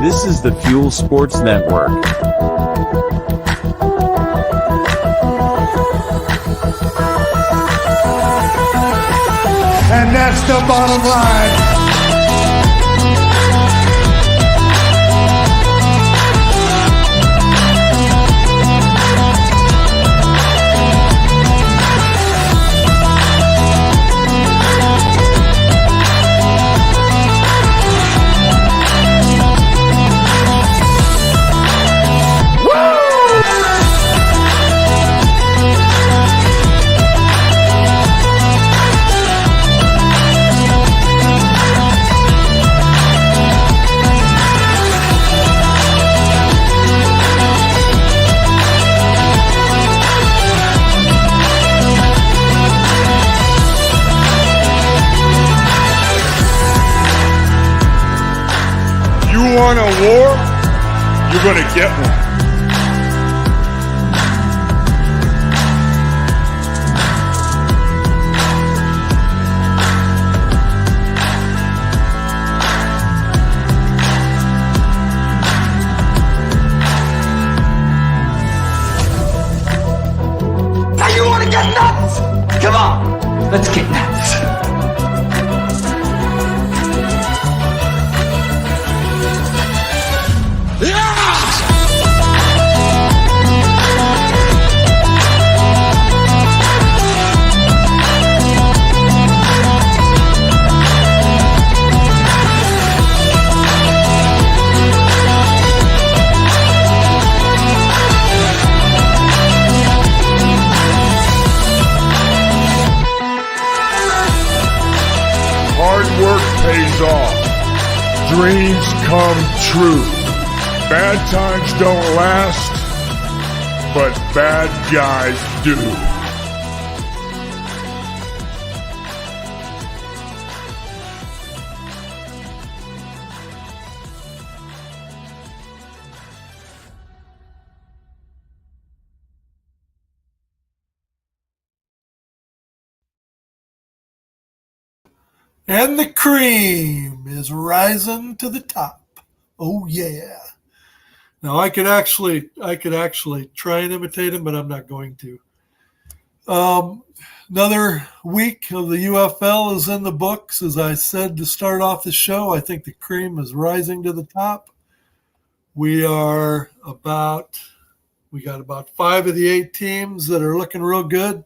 This is the Fuel Sports Network. And that's the bottom line. You want a war? You're going to get one. Now you want to get nuts? Come on, let's get nuts. Hard work pays off. Dreams come true. Bad times don't last, but bad guys do. And the cream is rising to the top. Oh yeah. Now I could actually try and imitate him, but I'm not going to. Another week of the UFL is in the books. As I said to start off the show, I think the cream is rising to the top. We got about 5 of the 8 teams that are looking real good,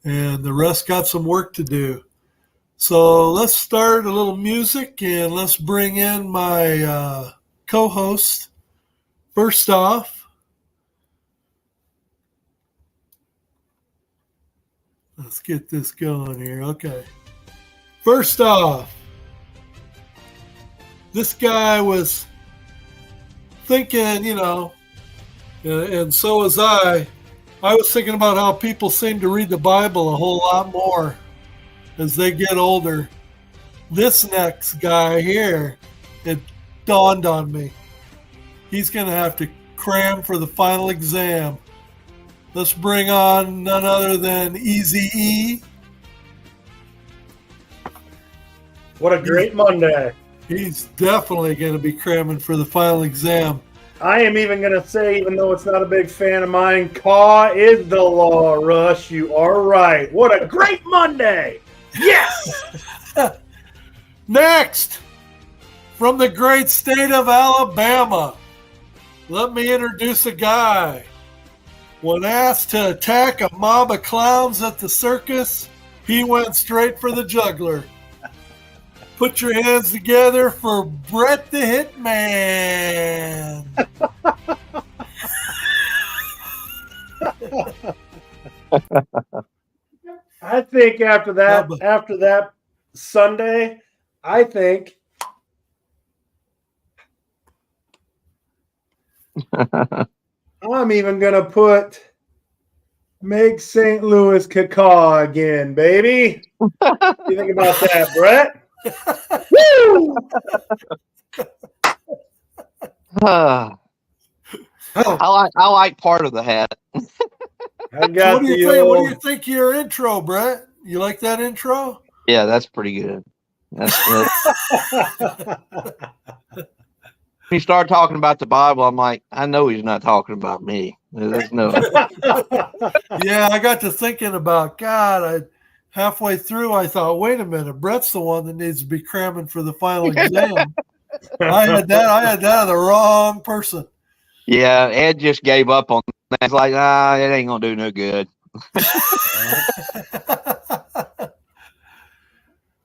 and the rest got some work to do. So let's start a little music, and let's bring in my co-host. First off, let's get this going here. Okay. First off, this guy was thinking, and so was I. I was thinking about how people seem to read the Bible a whole lot more as they get older. This next guy here, it dawned on me. He's going to have to cram for the final exam. Let's bring on none other than Eazy-E. What a great Monday. He's definitely going to be cramming for the final exam. I am even going to say, even though it's not a big fan of mine, Caw is the law, Rush. You are right. What a great Monday. Yes! Next, from the great state of Alabama, let me introduce a guy. When asked to attack a mob of clowns at the circus, he went straight for the juggler. Put your hands together for Brett the Hitman. I think after that Sunday, I think I'm even going to put Make St. Louis Cacaw again, baby. What do you think about that, Brett? Woo! I like part of the hat. I got What do you think of your intro, Brett? You like that intro? Yeah, that's pretty good. That's good. he started talking about the Bible, I'm like, I know he's not talking about me. There's no. Yeah, I got to thinking about God. Halfway through, I thought, wait a minute, Brett's the one that needs to be cramming for the final exam. I had that on the wrong person. Yeah, Ed just gave up on that. It's like, it ain't gonna do no good.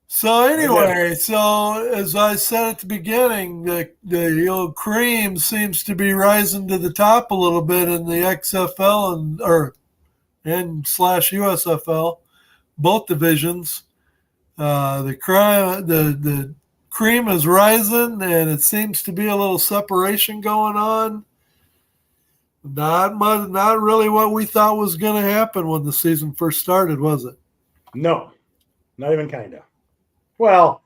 So anyway, so as I said at the beginning, the old cream seems to be rising to the top a little bit in the XFL and slash USFL, both divisions. The cream is rising, and it seems to be a little separation going on. Not much, not really what we thought was going to happen when the season first started, was it? No, not even kind of. Well,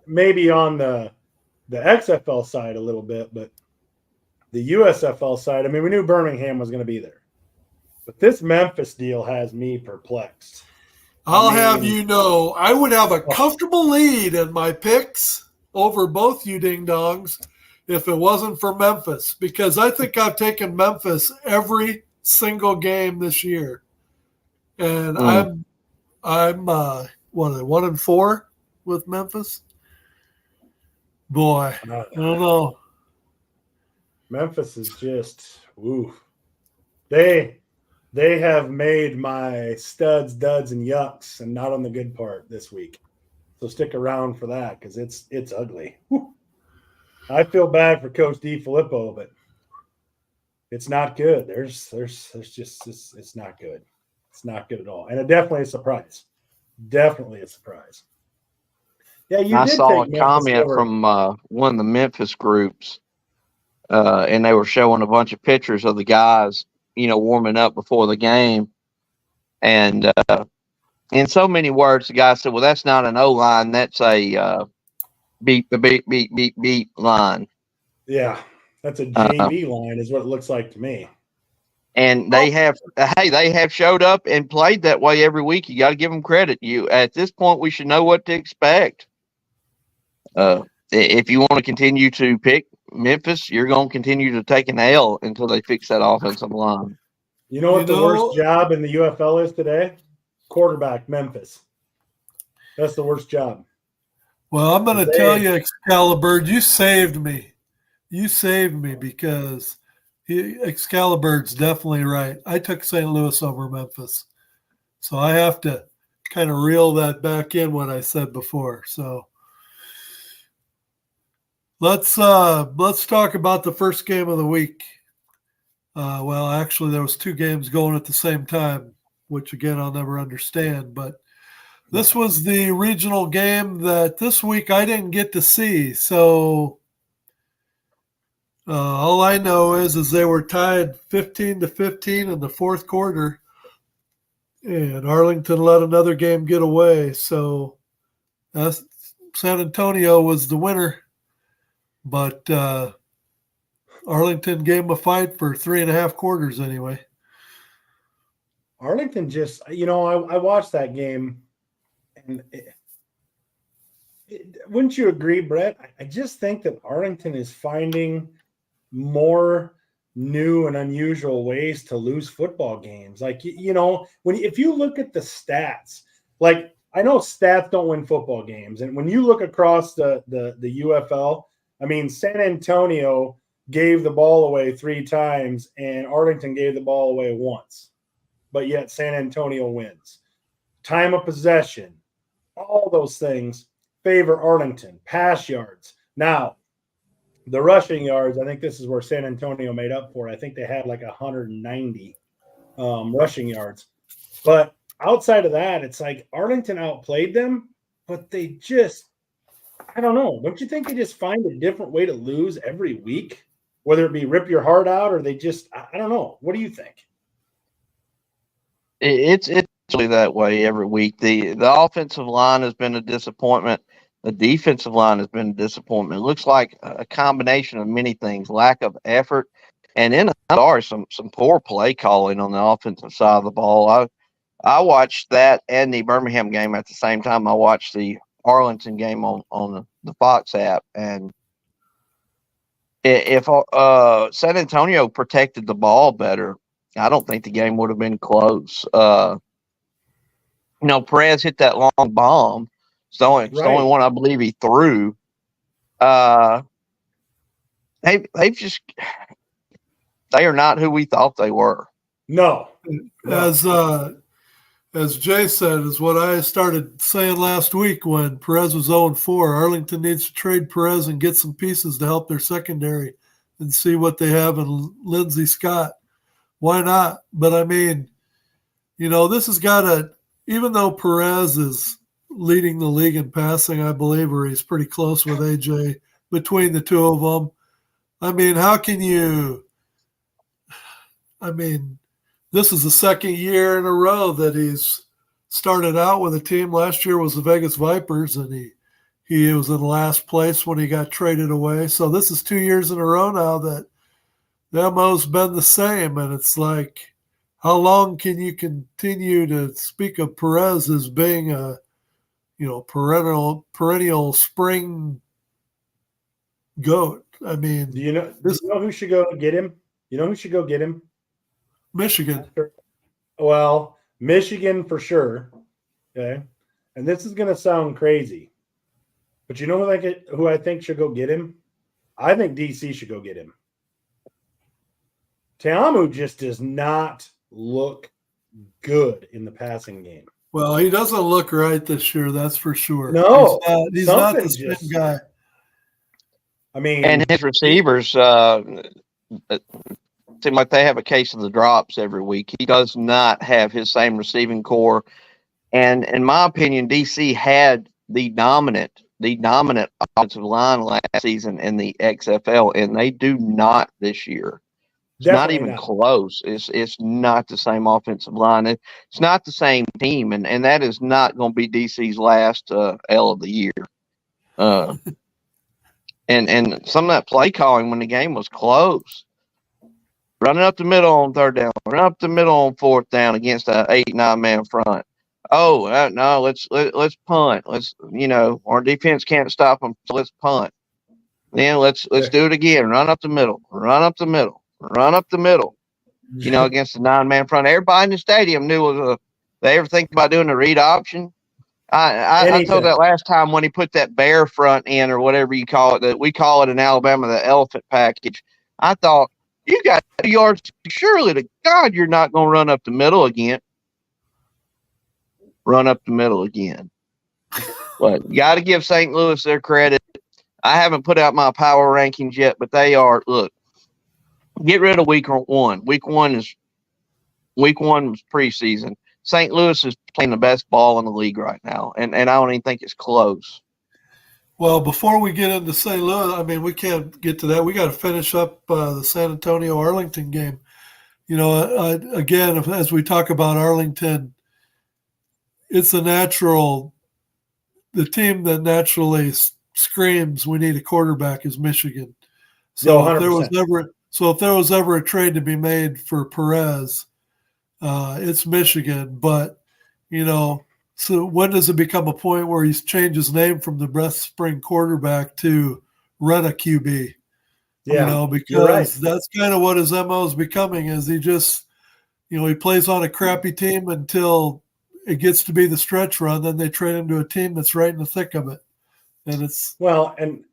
maybe on the XFL side a little bit, but the USFL side, I mean, we knew Birmingham was going to be there. But this Memphis deal has me perplexed. I'll have you know, I would have a comfortable lead in my picks over both you ding-dongs if it wasn't for Memphis, because I think I've taken Memphis every single game this year. And I'm 1-4 with Memphis. Boy, I don't know. Memphis is just They have made my studs, duds, and yucks, and not on the good part this week. So stick around for that because it's ugly. Whew. I feel bad for Coach DiFilippo, but it's not good. There's just it's not good. It's not good at all, and it definitely a surprise. Definitely a surprise. Yeah, I saw a comment from one of the Memphis groups, and they were showing a bunch of pictures of the guys, warming up before the game. And in so many words, the guy said, well, that's not an O-line. That's a beep line. Yeah, that's a JV line is what it looks like to me. And they have showed up and played that way every week. You got to give them credit. At this point, we should know what to expect. If you want to continue to pick Memphis, you're going to continue to take an L until they fix that offensive line. You know what the worst job in the UFL is today? Quarterback, Memphis. That's the worst job. Well, I'm going to tell you, Excalibur, you saved me. You saved me because Excalibur's definitely right. I took St. Louis over Memphis. So I have to kind of reel that back in what I said before. So let's talk about the first game of the week. Well, actually, there was two games going at the same time, which, again, I'll never understand. But this was the regional game that this week I didn't get to see. So all I know is they were tied 15-15 in the fourth quarter, and Arlington let another game get away. So San Antonio was the winner, but Arlington gave them a fight for 3.5 quarters anyway. Arlington just, I watched that game, and wouldn't you agree, Brett? I just think that Arlington is finding more new and unusual ways to lose football games. Like, if you look at the stats, like, I know stats don't win football games. And when you look across the UFL, I mean, San Antonio gave the ball away 3 times and Arlington gave the ball away once, but yet San Antonio wins. Time of possession, all those things favor Arlington. Pass yards. Now, the rushing yards, I think this is where San Antonio made up for it. I think they had like 190 rushing yards. But outside of that, it's like Arlington outplayed them, but they just, I don't know. Don't you think they just find a different way to lose every week? Whether it be rip your heart out or they just, I don't know. What do you think? It's really that way every week. The offensive line has been a disappointment. The defensive line has been a disappointment. It looks like a combination of many things: lack of effort, and then some poor play calling on the offensive side of the ball. I watched that and the Birmingham game at the same time. I watched the Arlington game on the Fox app, and If San Antonio protected the ball better, I don't think the game would have been close. Perez hit that long bomb. It's the only one I believe he threw. They are not who we thought they were. No. As Jay said, is what I started saying last week when Perez was 0-4. Arlington needs to trade Perez and get some pieces to help their secondary and see what they have in Lindsey Scott. Why not? But I mean, this has got to, even though Perez is leading the league in passing, I believe, or he's pretty close with AJ between the two of them. I mean, how can you – I mean, this is the second year in a row that he's started out with a team. Last year was the Vegas Vipers, and he was in last place when he got traded away. So this is 2 years in a row now that the MO's been the same, and it's like, how long can you continue to speak of Perez as being a perennial spring goat? I mean, do you know who should go get him? You know who should go get him? Michigan. Well, Michigan for sure. Okay. And this is going to sound crazy, but you know who I think should go get him? I think DC should go get him. Teamu just does not look good in the passing game. Well, he doesn't look right this year, that's for sure. No, he's not the same guy. I mean, and his receivers seem like they have a case of the drops every week. He does not have his same receiving core. And in my opinion, DC had the dominant offensive line last season in the XFL, and they do not this year. It's not even close. It's not the same offensive line. It's not the same team, and that is not going to be DC's last L of the year. And some of that play calling when the game was close. Running up the middle on third down, running up the middle on fourth down against an 8-9 man front. Oh no, let's punt. Our defense can't stop them, so let's punt. Then let's do it again. Run up the middle. Against the 9-man front. Everybody in the stadium knew they ever think about doing a read option. I told that last time when he put that bear front in or whatever you call it, that we call it in Alabama the elephant package. I thought, you got 2 yards. Surely to God, you're not going to run up the middle again. But you got to give St. Louis their credit. I haven't put out my power rankings yet, but they are. Look, get rid of week one. Week one was preseason. St. Louis is playing the best ball in the league right now, and I don't even think it's close. Well, before we get into St. Louis, I mean, we can't get to that. We got to finish up the San Antonio-Arlington game. Again, as we talk about Arlington, it's the team that naturally screams we need a quarterback is Michigan. So if there was ever a trade to be made for Perez, it's Michigan. But, so when does it become a point where he's changed his name from the Breath Spring quarterback to Rena QB? Yeah, because that's kind of what his MO is becoming, is he just, he plays on a crappy team until it gets to be the stretch run. Then they trade him to a team that's right in the thick of it. And it's and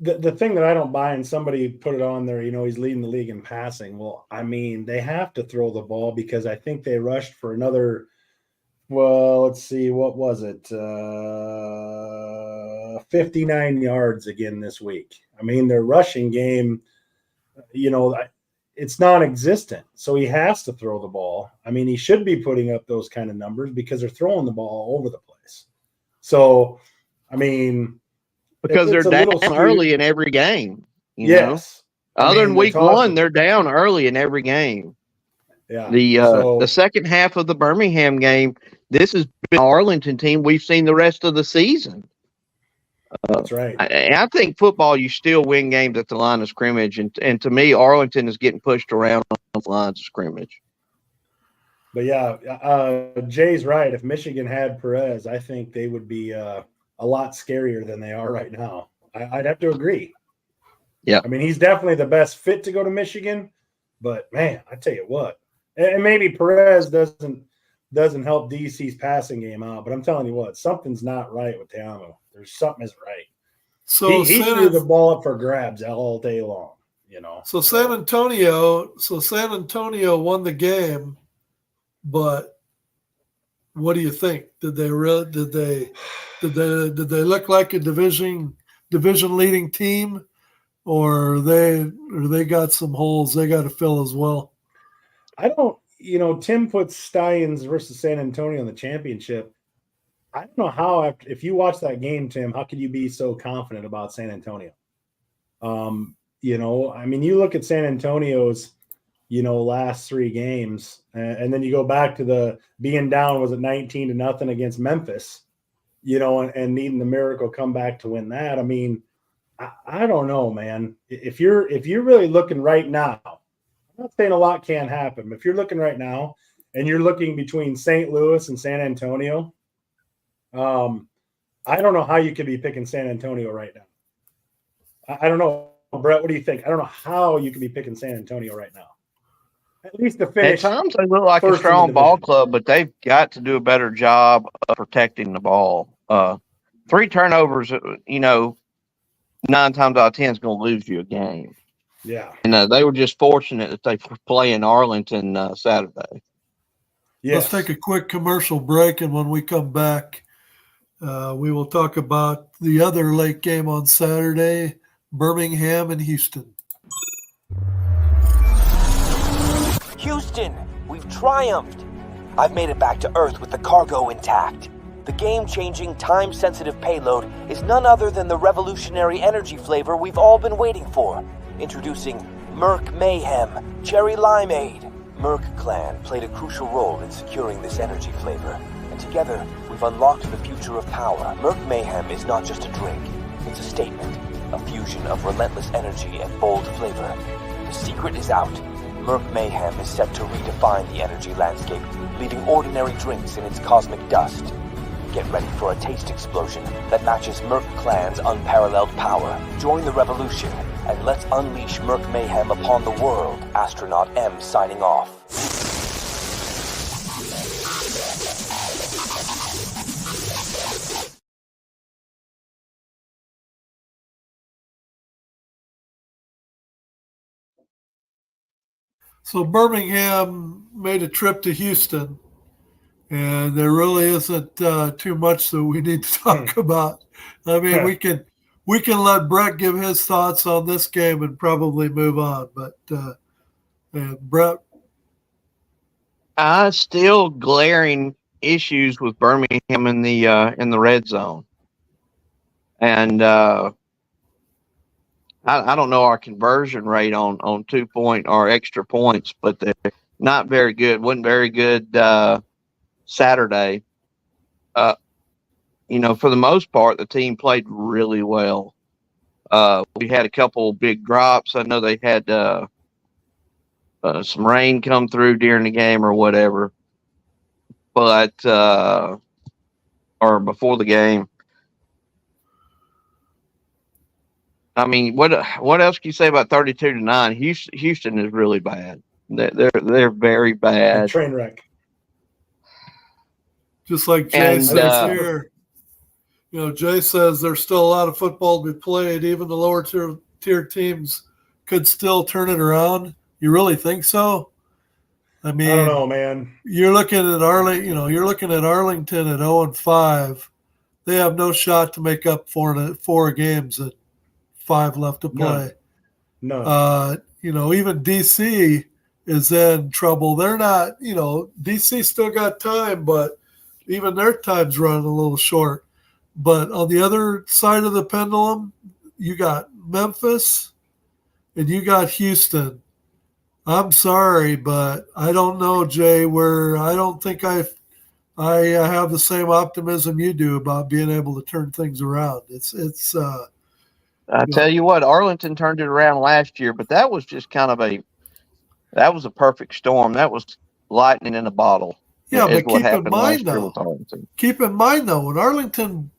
the thing that I don't buy, and somebody put it on there, he's leading the league in passing. Well, I mean, they have to throw the ball because I think they rushed for another. Well, let's see. What was it? 59 yards again this week. I mean, their rushing game, it's non-existent. So he has to throw the ball. I mean, he should be putting up those kind of numbers because they're throwing the ball all over the place. So, I mean, because they're down early in every game. Yes. Other than week one, they're down early in every game. Yeah. The second half of the Birmingham game, this has been an Arlington team we've seen the rest of the season. That's right. I think football, you still win games at the line of scrimmage. And to me, Arlington is getting pushed around on the lines of scrimmage. But, yeah, Jay's right. If Michigan had Perez, I think they would be a lot scarier than they are right now. I'd have to agree. Yeah. I mean, he's definitely the best fit to go to Michigan. But man, I tell you what, and maybe Perez doesn't help DC's passing game out. But I'm telling you what, something's not right with Te'amu. There's something isn't right. So he threw the ball up for grabs all day long. So San Antonio won the game, but what do you think? Did they look like a division leading team, or they got some holes they got to fill as well? I don't. Tim puts Stallions versus San Antonio in the championship. I don't know how. If you watch that game, Tim, how could you be so confident about San Antonio? I mean, you look at San Antonio's, last 3 games, and then you go back to the being down, was it 19-0 against Memphis, and needing the miracle comeback to win that. I mean, I don't know, man. If you're really looking right now, I'm not saying a lot can't happen, but if you're looking right now and you're looking between St. Louis and San Antonio, I don't know how you could be picking San Antonio right now. I don't know. Brett, what do you think? I don't know how you could be picking San Antonio right now. At least to finish. At times they look like a strong ball club, but they've got to do a better job of protecting the ball. 3 turnovers, 9 times out of 10 is going to lose you a game. Yeah. And they were just fortunate that they play in Arlington Saturday. Yes. Let's take a quick commercial break, and when we come back, we will talk about the other late game on Saturday, Birmingham and Houston. Houston, we've triumphed. I've made it back to Earth with the cargo intact. The game-changing, time-sensitive payload is none other than the revolutionary energy flavor we've all been waiting for. Introducing Merc Mayhem Cherry Limeade. Merc Clan played a crucial role in securing this energy flavor, and together we've unlocked the future of power. Merc Mayhem is not just a drink, it's a statement, a fusion of relentless energy and bold flavor. The secret is out. Merc Mayhem is set to redefine the energy landscape, leaving ordinary drinks in its cosmic dust. Get ready for a taste explosion that matches Merc Clan's unparalleled power. Join the revolution, and let's unleash Merc Mayhem upon the world. Astronaut M signing off. So Birmingham made a trip to Houston, and there really isn't too much that we need to talk about. I mean, we can let Brett give his thoughts on this game and probably move on. But Brett, Still glaring issues with Birmingham in the red zone, and I don't know our conversion rate on 2-point or extra points, but they're not very good. Wasn't very good Saturday. For the most part, the team played really well. We had a couple big drops. I know they had some rain come through during the game or whatever, but or before the game. I mean, what else can you say about 32-9? Houston is really bad. They're very bad. Train wreck. Just like Jay says here, Jay says there's still a lot of football to be played. Even the lower tier teams could still turn it around. You really think so? I mean, I don't know, man. You're looking at Arlington at 0-5. They have no shot to make up 4 games at 5 left to play. No. Even DC is in trouble. They're not, DC still got time, but even their time's running a little short. But on the other side of the pendulum, you got Memphis and you got Houston. I'm sorry, but I don't know, Jay, I don't think I have the same optimism you do about being able to turn things around. I tell you what, Arlington turned it around last year, but that was just kind of a perfect storm. That was lightning in a bottle. Yeah, but keep in mind, though, when Arlington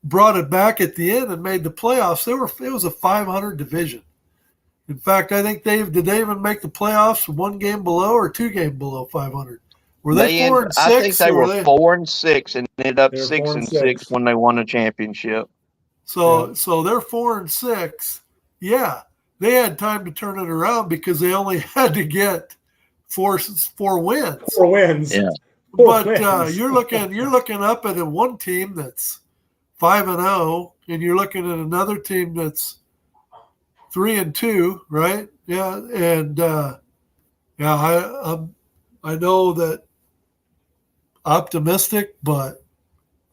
brought it back at the end and made the playoffs. It was a 500 division. In fact, I think did they even make the playoffs 1 game below or 2 games below 500? Were they 4-6? I think they were 4-6 and ended up 6-6 when they won the championship. So they're 4-6. Yeah, they had time to turn it around because they only had to get four wins. 4 wins. Yeah. But you're looking up at one team that's 5-0, and you're looking at another team that's 3-2, right? Yeah, and I know that optimistic, but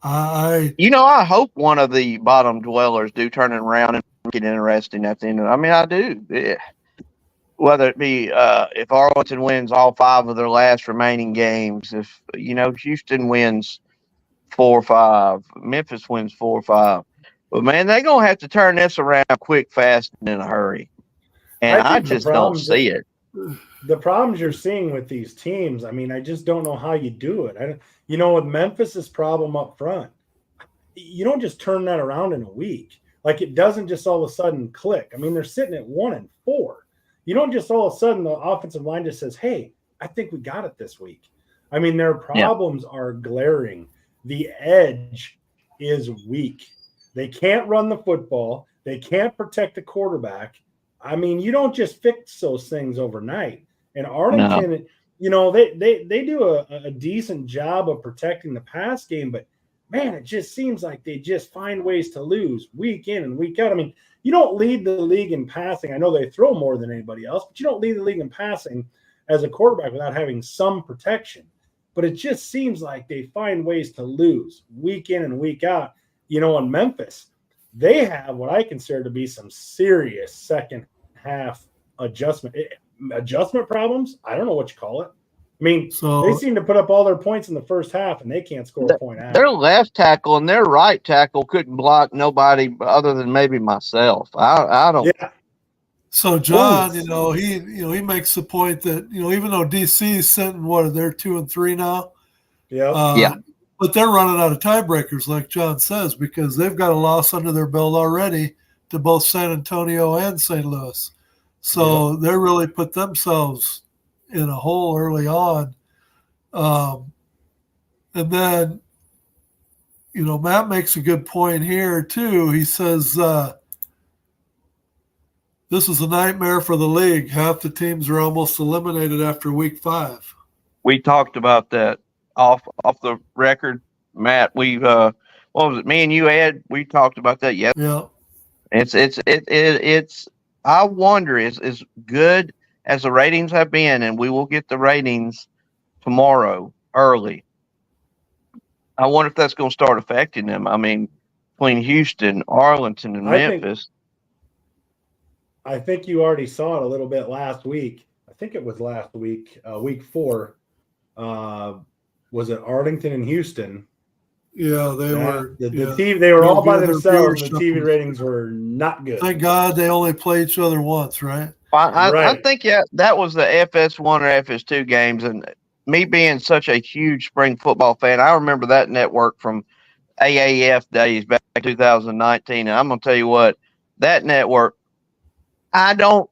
I hope one of the bottom dwellers do turn it around and make it interesting at the end. I do. Yeah. Whether it be if Arlington wins all 5 of their last remaining games, if Houston wins 4 or 5, Memphis wins 4 or 5. But man, they're gonna have to turn this around quick, fast, and in a hurry. And I just don't see it. The problems you're seeing with these teams, I just don't know how you do it. With Memphis's problem up front, you don't just turn that around in a week. Like, it doesn't just all of a sudden click. They're sitting at 1-4. You don't just all of a sudden the offensive line just says, "Hey, I think we got it this week." Their problems are glaring. The edge is weak. They can't run the football. They can't protect the quarterback. You don't just fix those things overnight. And Arlington, they do a decent job of protecting the pass game, but man, it just seems like they just find ways to lose week in and week out. You don't lead the league in passing. I know they throw more than anybody else, but you don't lead the league in passing as a quarterback without having some protection. But it just seems like they find ways to lose week in and week out. In Memphis, they have what I consider to be some serious second half adjustment problems. I don't know what you call it. They seem to put up all their points in the first half, and they can't score a point out. Their left tackle and their right tackle couldn't block nobody other than maybe myself. I don't. Yeah. So John, he makes the point that even though DC is sitting they're 2-3 now. Yeah. But they're running out of tiebreakers, like John says, because they've got a loss under their belt already to both San Antonio and St. Louis. So they really put themselves in a hole early on. And then, Matt makes a good point here, too. He says, this is a nightmare for the league. Half the teams are almost eliminated after week 5. We talked about that off the record, Matt. We what was it? Me and you, Ed. We talked about that. Yeah. It's. I wonder, as good as the ratings have been, and we will get the ratings tomorrow early. I wonder if that's going to start affecting them. Between Houston, Arlington, and Memphis. I think you already saw it a little bit last week. I think it was last week, week 4. Was it Arlington and Houston? Yeah, they were. The TV, they were all by themselves. The TV ratings were not good. Thank God they only played each other once, right? I think that was the FS1 or FS2 games, and me being such a huge spring football fan, I remember that network from AAF days back in 2019. And I'm going to tell you what, that network, I don't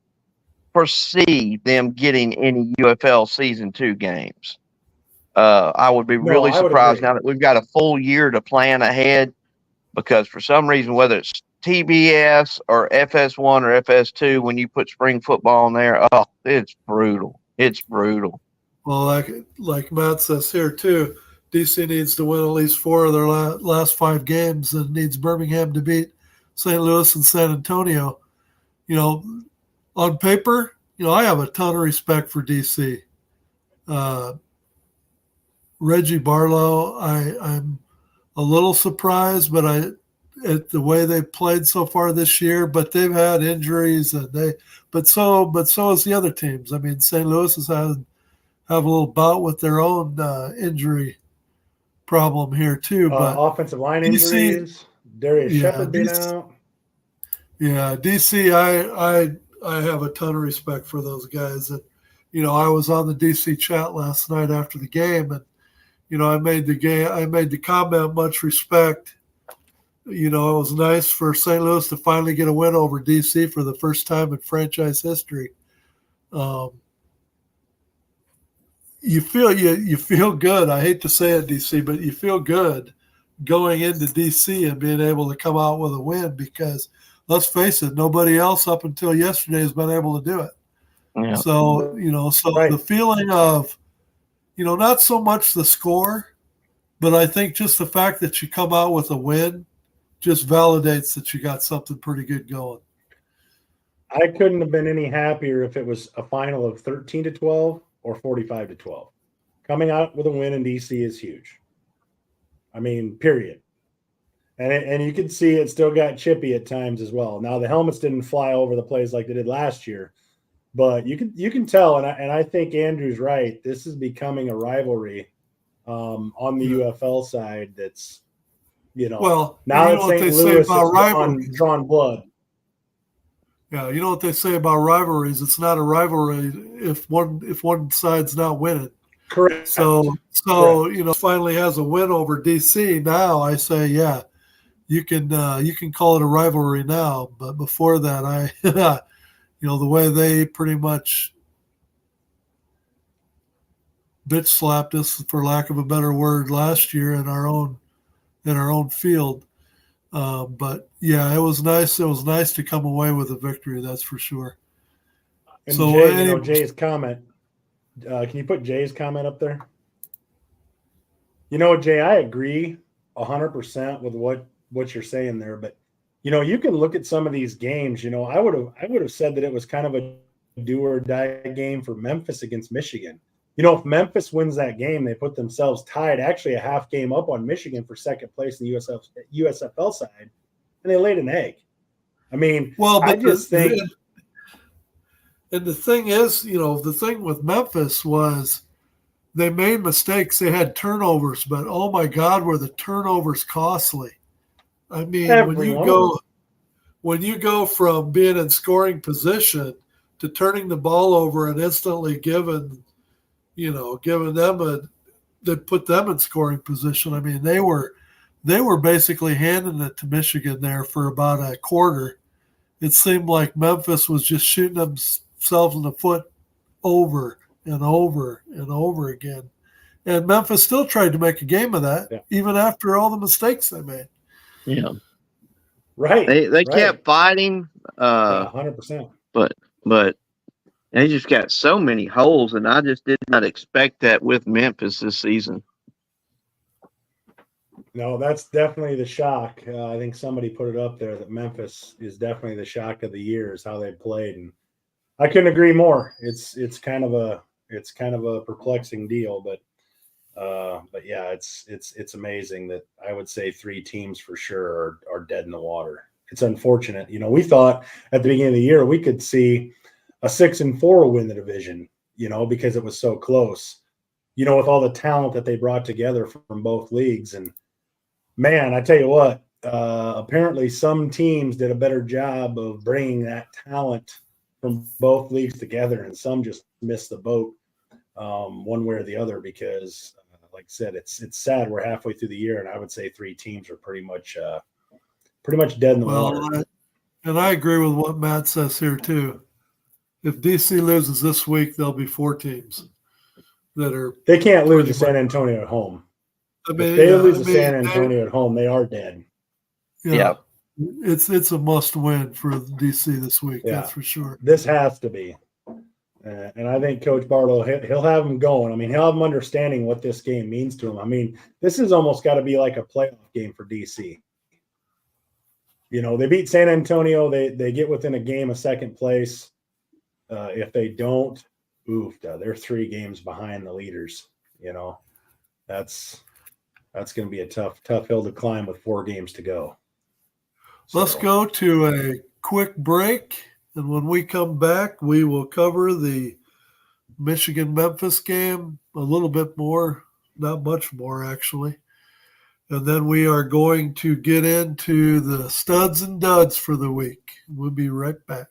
foresee them getting any UFL Season 2 games. I would be really surprised now that we've got a full year to plan ahead, because for some reason, whether it's TBS or FS1 or FS2, when you put spring football in there, it's brutal. It's brutal. Well, like Matt says here too, DC needs to win at least 4 of their last 5 games, and needs Birmingham to beat St. Louis and San Antonio. On paper, I have a ton of respect for DC. Reggie Barlow, I'm a little surprised, but at the way they played so far this year. But they've had injuries, and so has the other teams. St. Louis has have a little bout with their own injury problem here too. But offensive line injuries, Darius Shepard being out. Yeah, DC, I have a ton of respect for those guys. And I was on the DC chat last night after the game, and I made the comment, much respect It was nice for St. Louis to finally get a win over DC for the first time in franchise history. You feel good. I hate to say it, DC, but you feel good going into DC and being able to come out with a win because, let's face it, nobody else up until yesterday has been able to do it. Yeah. So, Right. the feeling of, not so much the score, but I think just the fact that you come out with a win just validates that you got something pretty good going. I couldn't have been any happier if it was a final of 13-12 or 45-12. Coming out with a win in DC is huge. I mean, period. And you can see it still got chippy at times as well. Now the helmets didn't fly over the place like they did last year, but you can tell, and I think Andrew's right. This is becoming a rivalry on the UFL side. That's Well, now you that know what St. they say Louis about has rivalries. drawn blood. Yeah, you know what they say about rivalries. It's not a rivalry if one side's not winning. Correct. So Correct. finally has a win over DC. Now I say, yeah, you can call it a rivalry now. But before that, the way they pretty much bitch slapped us, for lack of a better word, last year in our own field. But yeah, it was nice. It was nice to come away with a victory. That's for sure. And So Jay, Jay's comment. Can you put Jay's comment up there? Jay, I agree 100% with what you're saying there. But you can look at some of these games. I would have said that it was kind of a do or die game for Memphis against Michigan. If Memphis wins that game, they put themselves tied, actually a half game up on Michigan for second place in the USFL side, and they laid an egg. I mean, I just think. And the thing is, the thing with Memphis was they made mistakes. They had turnovers, but oh my God, were the turnovers costly? I mean, when you go from being in scoring position to turning the ball over and instantly giving them that put them in scoring position. I mean, they were basically handing it to Michigan there for about a quarter. It seemed like Memphis was just shooting themselves in the foot over and over and over again. And Memphis still tried to make a game of that, even after all the mistakes they made. Yeah. Right. They kept fighting. 100%. But they just got so many holes, and I just did not expect that with Memphis this season. No, that's definitely the shock. I think somebody put it up there that Memphis is definitely the shock of the year is how they played, and I couldn't agree more. It's kind of a perplexing deal, but yeah, it's amazing that I would say three teams for sure are dead in the water. It's unfortunate. We thought at the beginning of the year we could see a 6-4 win the division, because it was so close, with all the talent that they brought together from both leagues. And man, I tell you what, apparently some teams did a better job of bringing that talent from both leagues together, and some just missed the boat one way or the other because, like I said, it's sad we're halfway through the year, and I would say three teams are pretty much dead in the water. And I agree with what Matt says here too. If DC loses this week, there'll be 4 teams that are. They can't lose to San Antonio at home. If they lose to San Antonio at home, they are dead. Yeah. It's a must win for DC this week. Yeah. That's for sure. This has to be. And I think Coach Barlow, he'll have them going. I mean, he'll have them understanding what this game means to him. I mean, this has almost got to be like a playoff game for DC. They beat San Antonio. They get within a game of second place. If they don't, they're 3 games behind the leaders. That's going to be a tough hill to climb with 4 games to go. Let's go to a quick break, and when we come back, we will cover the Michigan-Memphis game a little bit more, not much more actually. And then we are going to get into the studs and duds for the week. We'll be right back.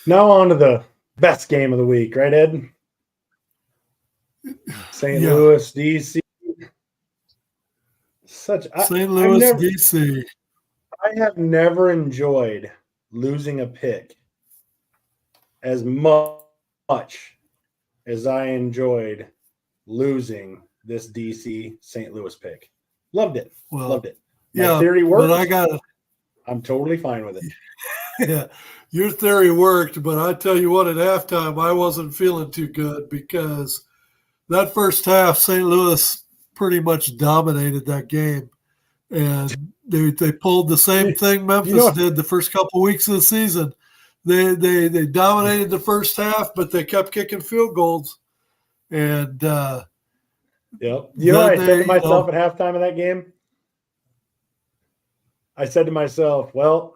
Now on to the best game of the week, right, Ed? St. Louis, DC. St. Louis, DC. I have never enjoyed losing a pick as much as I enjoyed losing this DC St. Louis pick. Loved it. Loved it. My theory worked. But I'm totally fine with it. Yeah, your theory worked, but I tell you what, at halftime, I wasn't feeling too good because that first half, St. Louis pretty much dominated that game. And they pulled the same thing Memphis did the first couple of weeks of the season. They dominated the first half, but they kept kicking field goals. And yep. You know what I said to myself at halftime of that game? I said to myself, well,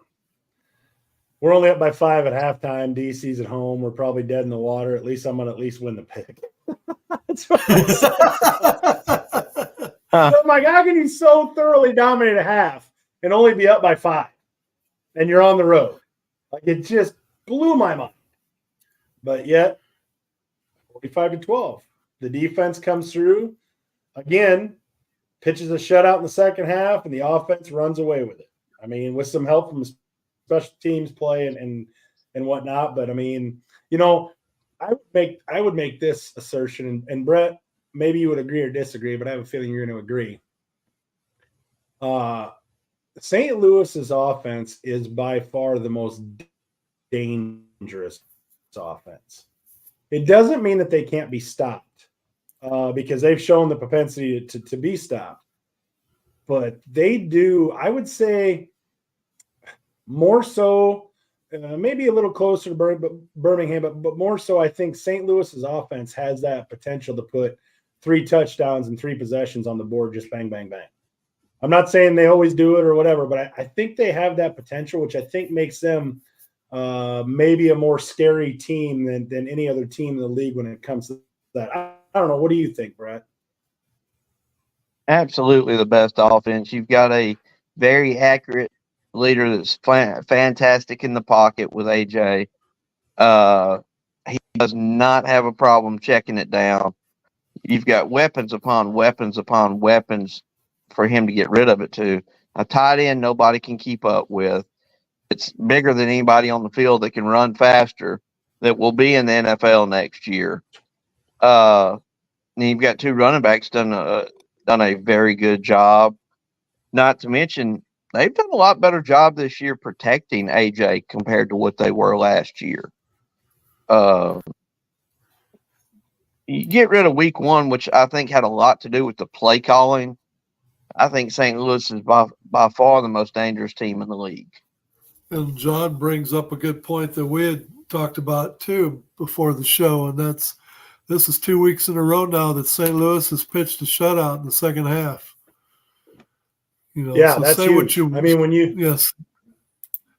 we're only up by 5 at halftime. DC's at home. We're probably dead in the water. At least I'm going to at least win the pick. That's what I said. I'm like, how can you so thoroughly dominate a half and only be up by 5? And you're on the road. Like, it just blew my mind. But yet, 45-12. The defense comes through. Again, pitches a shutout in the second half, and the offense runs away with it. I mean, with some help from special teams play and whatnot. But I mean, you know, I would make this assertion, and Brett, maybe you would agree or disagree, but I have a feeling you're going to agree. St. Louis's offense is by far the most dangerous offense. It doesn't mean that they can't be stopped because they've shown the propensity to be stopped. But they do, I would say, more so, maybe a little closer to Birmingham, but more so, I think St. Louis's offense has that potential to put 3 touchdowns and 3 possessions on the board, just bang, bang, bang. I'm not saying they always do it or whatever, but I think they have that potential, which I think makes them maybe a more scary team than any other team in the league when it comes to that. I don't know. What do you think, Brett? Absolutely the best offense. You've got a very accurate leader that's fantastic in the pocket with AJ. He does not have a problem checking it down. You've got weapons upon weapons upon weapons for him to get rid of it to. A tight end nobody can keep up with. It's bigger than anybody on the field that can run faster that will be in the NFL next year. And you've got 2 running backs done a very good job. Not to mention, they've done a lot better job this year protecting AJ compared to what they were last year. You get rid of week 1, which I think had a lot to do with the play calling. I think St. Louis is by far the most dangerous team in the league. And John brings up a good point that we had talked about too before the show, and this is 2 weeks in a row now that St. Louis has pitched a shutout in the second half. You know, yeah, so that's say huge.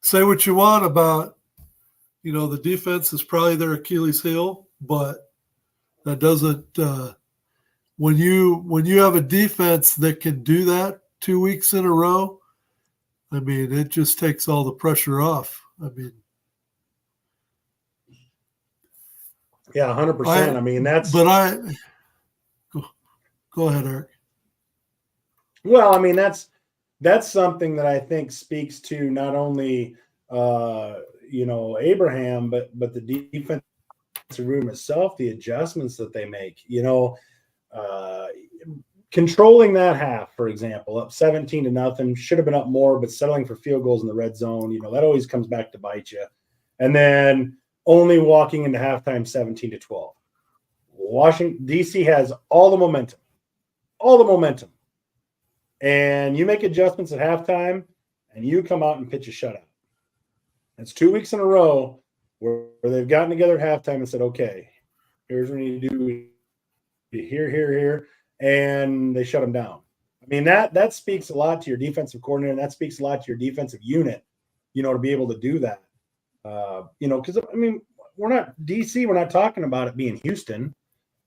Say what you want about, you know, the defense is probably their Achilles heel, but that doesn't. When you have a defense that can do that 2 weeks in a row, I mean, it just takes all the pressure off. I mean, yeah, 100%. I mean, that's. But go ahead, Eric. Well, I mean, that's something that I think speaks to not only Abraham, but the defensive room itself, the adjustments that they make. You know, controlling that half, for example, up 17-0, should have been up more, but settling for field goals in the red zone, you know, that always comes back to bite you. And then only walking into halftime 17-12. Washington, DC has all the momentum. And you make adjustments at halftime, and you come out and pitch a shutout. It's 2 weeks in a row where they've gotten together at halftime and said, okay, here's what we need to do here, and they shut them down. I mean, that speaks a lot to your defensive coordinator, and that speaks a lot to your defensive unit, you know, to be able to do that. Because, I mean, we're not DC. We're not talking about it being Houston.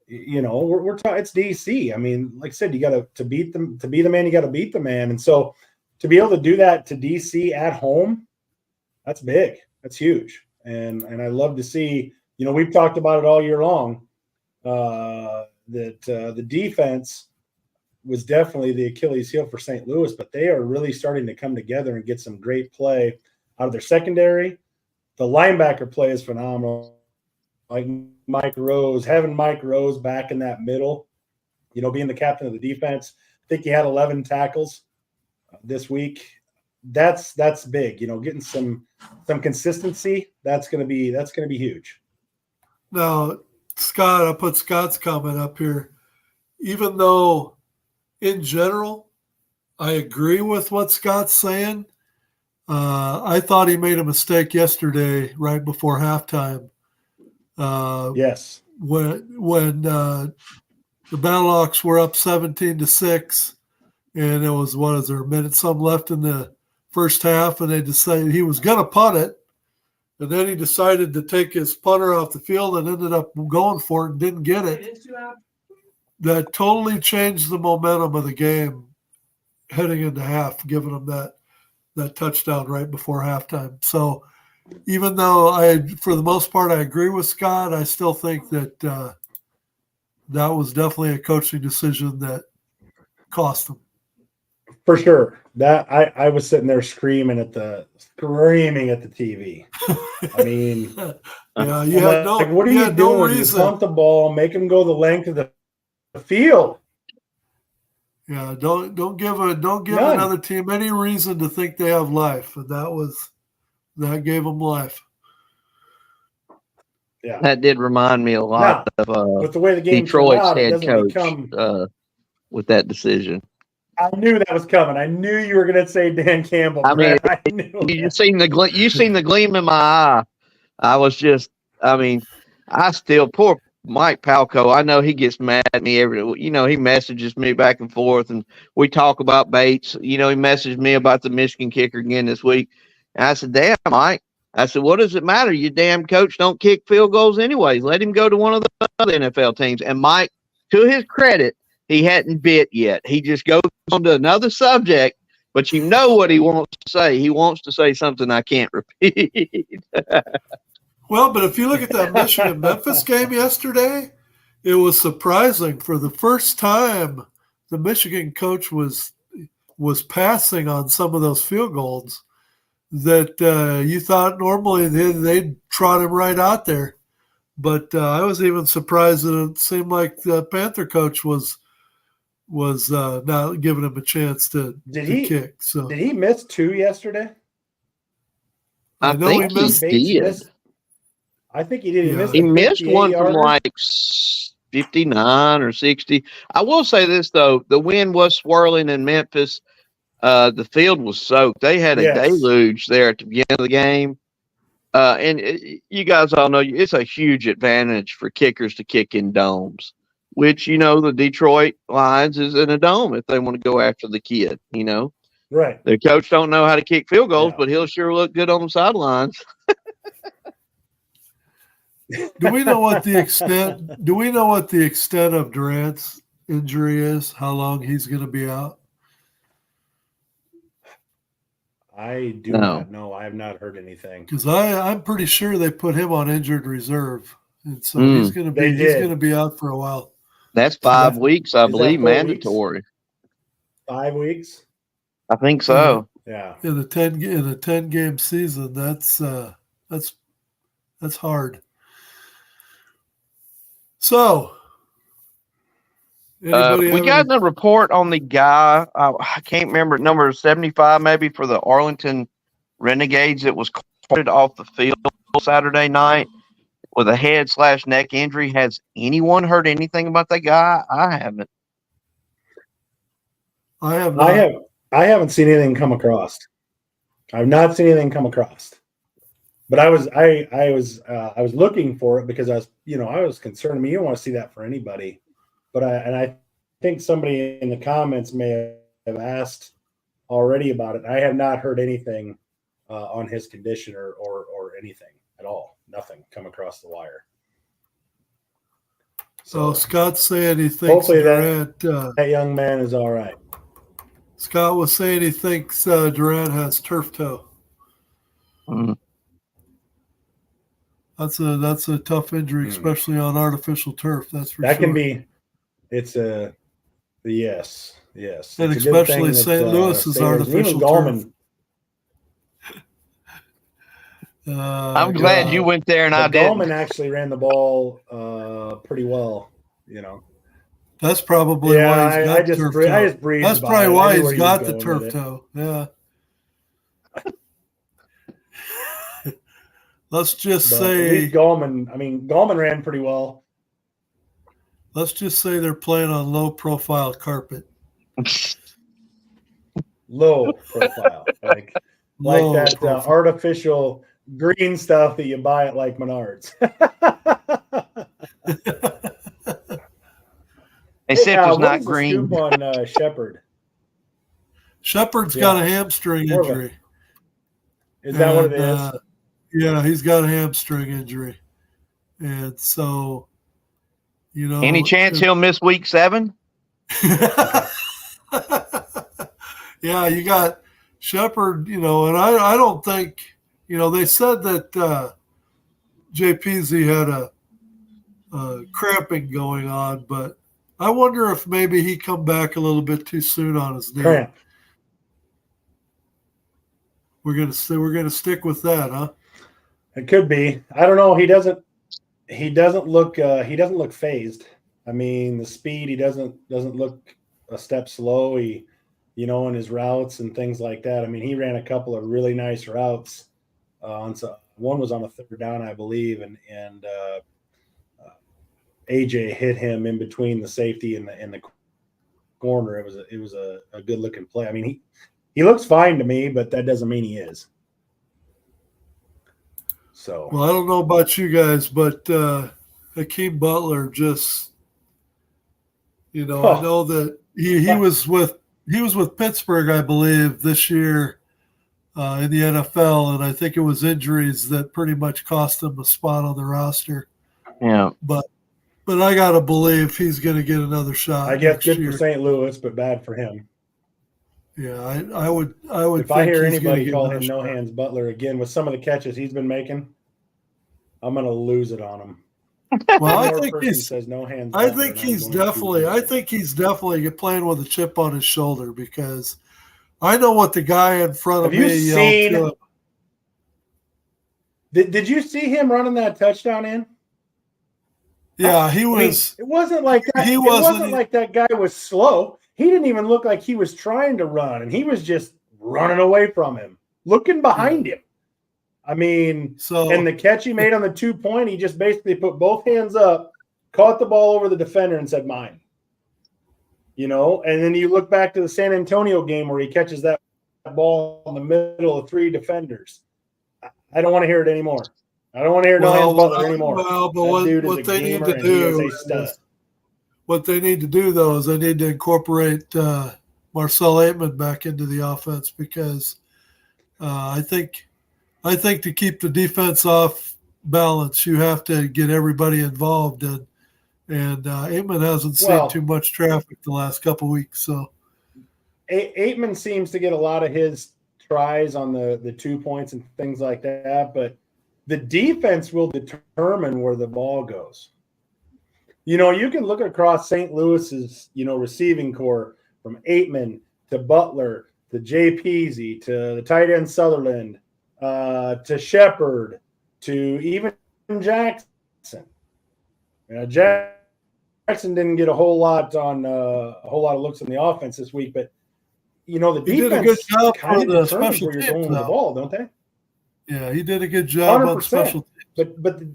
You know, we're talking. It's DC. I mean, like I said, you got to beat them. To be the man, you got to beat the man. And so, to be able to do that to DC at home, that's big. That's huge. And I love to see, we've talked about it all year long, that the defense was definitely the Achilles heel for St. Louis, but they are really starting to come together and get some great play out of their secondary. The linebacker play is phenomenal. Like Mike Rose, having Mike Rose back in that middle, being the captain of the defense. I think he had 11 tackles this week. That's big. Getting some consistency. That's gonna be huge. Now, Scott, I'll put Scott's comment up here. Even though, in general, I agree with what Scott's saying, I thought he made a mistake yesterday, right before halftime. Yes. When the Battlehawks were up 17-6, and it was, what is there, a minute some left in the first half, and they decided he was going to punt it, and then he decided to take his punter off the field and ended up going for it and didn't get it. That totally changed the momentum of the game heading into half, giving them that touchdown right before halftime. So even though for the most part, I agree with Scott, I still think that that was definitely a coaching decision that cost them. For sure. That I was sitting there screaming at the TV. I mean, yeah, you had no. Like, what are you doing? You punt the ball, make him go the length of the field. Yeah, don't give another team any reason to think they have life, and that gave them life. Yeah, that did remind me a lot of with the way the game Detroit's out, head coach with that decision. I knew that was coming. I knew you were going to say Dan Campbell. I mean, you seen the gleam in my eye. I still poor Mike Palco. I know he gets mad at me he messages me back and forth, and we talk about Bates. He messaged me about the Michigan kicker again this week. And I said, "Damn, Mike." I said, "What does it matter? Your damn coach don't kick field goals anyways. Let him go to one of the other NFL teams." And Mike, to his credit, he hadn't bit yet. He just goes on to another subject, but you know what he wants to say. He wants to say something I can't repeat. Well, but if you look at that Michigan-Memphis game yesterday, it was surprising. For the first time, the Michigan coach was passing on some of those field goals that you thought normally they'd trot him right out there. But I was even surprised that it seemed like the Panther coach was not giving him a chance to kick. So did he miss 2 yesterday? I think he did. I think he did. Yeah. He missed one from like 59 or 60. I will say this, though. The wind was swirling in Memphis. The field was soaked. They had a deluge there at the beginning of the game. You guys all know it's a huge advantage for kickers to kick in domes, which, the Detroit Lions is in a dome if they want to go after the kid, Right. The coach don't know how to kick field goals, but he'll sure look good on the sidelines. Do we know what the extent of Durant's injury is? How long he's going to be out? I do not know. I have not heard anything. Because I'm pretty sure they put him on injured reserve, and so he's going to be out for a while. That's 5 weeks, I believe, mandatory. Weeks? 5 weeks? I think so. Yeah. In a 10-game season, that's hard. So, we got a report on the guy. I can't remember, number 75 maybe, for the Arlington Renegades that was carted off the field Saturday night with a head/neck injury. Has anyone heard anything about that guy? I haven't. I have not. I haven't seen anything come across. I've not seen anything come across. But I was looking for it because I was concerned. I mean, you don't want to see that for anybody. But I think somebody in the comments may have asked already about it. I have not heard anything on his condition or anything at all. Nothing come across the wire. So Scott's saying he thinks Durant. That young man is all right. Scott was saying he thinks Durant has turf toe. Mm-hmm. That's a tough injury, especially on artificial turf. That's for that sure. can be. It's a yes. And it's a good especially thing St. Louis is Sailors, and even artificial Gallman. I'm glad you went there and I Gallman didn't. actually ran the ball pretty well. That's probably why he's got turf toe. I just breathed. That's probably why he's got the turf toe. Yeah. Let's just say Gallman ran pretty well. Let's just say they're playing on low profile carpet. Low profile, like that artificial green stuff that you buy at like Menards. Except it's not the green. scoop on Shepard. Shepard's got a hamstring injury. Is that what it is? Yeah, he's got a hamstring injury, and so Any chance he'll miss week 7? Yeah, you got Shepard. And I don't think they said that JPZ had a cramping going on, but I wonder if maybe he come back a little bit too soon on his knee. Cramp. We're gonna stick with that, huh? It could be. I don't know. He doesn't look phased. I mean, the speed, he doesn't look a step slow. He, in his routes and things like that. I mean, he ran a couple of really nice routes. One was on a third down, I believe, and AJ hit him in between the safety and the corner. It was a good looking play. I mean, he looks fine to me, but that doesn't mean he is. So, well, I don't know about you guys, but Hakeem Butler just, I know that he was with Pittsburgh, I believe, this year in the NFL, and I think it was injuries that pretty much cost him a spot on the roster. Yeah, but I gotta believe he's going to get another shot. I guess good for St. Louis, but bad for him. Yeah, I would. If I hear anybody call him No Hands Butler again with some of the catches he's been making, I'm going to lose it on him. Well, I think he says No Hands. I think he's definitely playing with a chip on his shoulder because I know what the guy in front of me yelled to him. Did you see him running that touchdown in? Yeah, he was. It wasn't like that. It wasn't like that guy was slow. He didn't even look like he was trying to run, and he was just running away from him, looking behind him. I mean, and the catch he made on the 2-point, he just basically put both hands up, caught the ball over the defender, and said, "Mine." And then you look back to the San Antonio game where he catches that ball in the middle of 3 defenders. I don't want to hear it anymore. I don't want to hear No Hands Butler anymore. Well, but what they need to do what they need to do, though, is they need to incorporate Marcel Aitman back into the offense because I think to keep the defense off balance, you have to get everybody involved, and Aitman hasn't seen too much traffic the last couple of weeks. So Aitman seems to get a lot of his tries on the 2 points and things like that, but the defense will determine where the ball goes. You can look across St. Louis's, receiving core from Aitman to Butler to JPZ to the tight end Sutherland to Shepard to even Jackson. Jackson didn't get a whole lot of looks in the offense this week, but the defense did a good job kind for of the determines special where you're teams going with the ball, don't they? Yeah, he did a good job 100%. On special teams.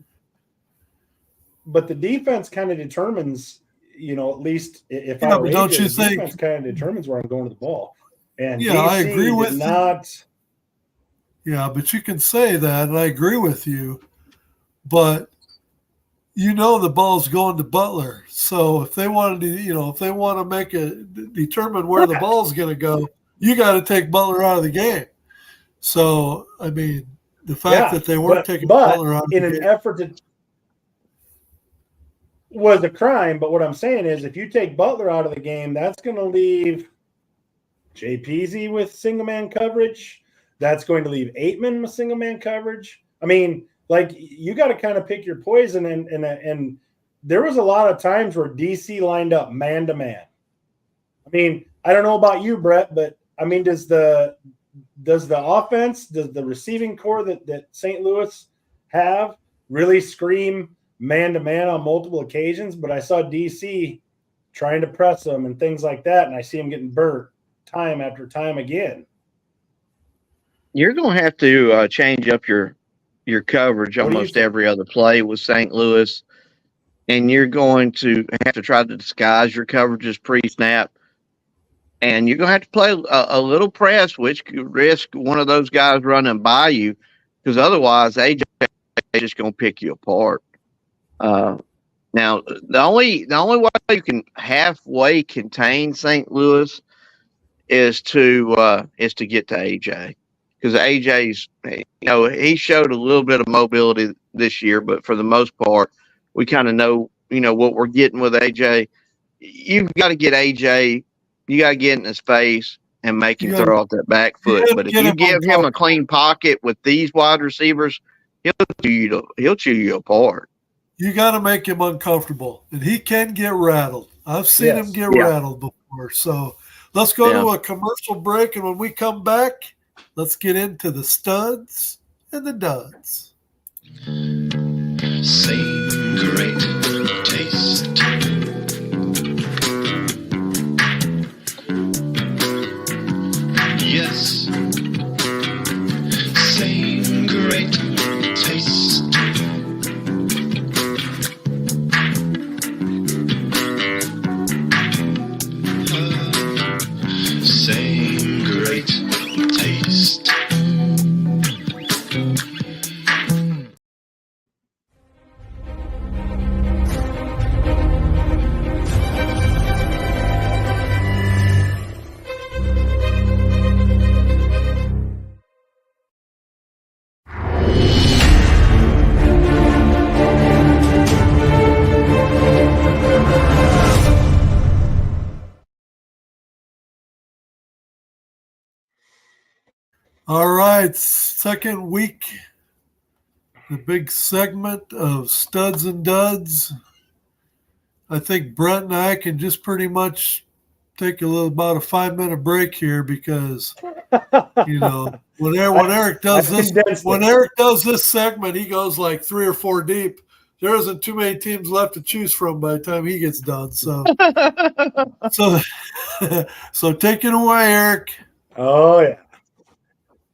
But the defense kind of determines, at least if I were don't AJ, you the think defense kind of determines where I'm going with the ball. And yeah, DC I agree with not. Yeah, but you can say that, and I agree with you. But the ball's going to Butler. So if they wanted to, if they want to determine where the ball's going to go, you got to take Butler out of the game. So I mean, the fact that they weren't taking Butler out of the game in an effort to was a crime. But what I'm saying is, if you take Butler out of the game, that's going to leave JPZ with single man coverage. That's going to leave Aitman with single man coverage. I mean, like you got to kind of pick your poison. And there was a lot of times where DC lined up man to man. I mean, I don't know about you, Brett, but I mean, does the offense, does the receiving core that St. Louis have really scream man to man on multiple occasions? But I saw DC trying to press them and things like that, and I see them getting burnt time after time again. You're going to have to change up your coverage almost every other play with St. Louis, and you're going to have to try to disguise your coverages pre-snap, and you're going to have to play a little press, which could risk one of those guys running by you, because otherwise AJ is just going to pick you apart. Now, the only way you can halfway contain St. Louis is to get to AJ. Because AJ's, he showed a little bit of mobility this year, but for the most part, we kind of know, what we're getting with AJ. You've got to get AJ, you got to get in his face and make him throw off that back foot. But if you give him a clean pocket with these wide receivers, he'll chew you apart. You got to make him uncomfortable, and he can get rattled. I've seen him get rattled before. So let's go to a commercial break, and when we come back, let's get into the studs and the duds. Same great taste. Yes. Same great taste. Same great taste. All right, second week, the big segment of studs and duds. I think Brett and I can just pretty much take about a 5-minute break here because, when Eric does this segment, he goes like 3 or 4 deep. There isn't too many teams left to choose from by the time he gets done. So take it away, Eric. Oh yeah.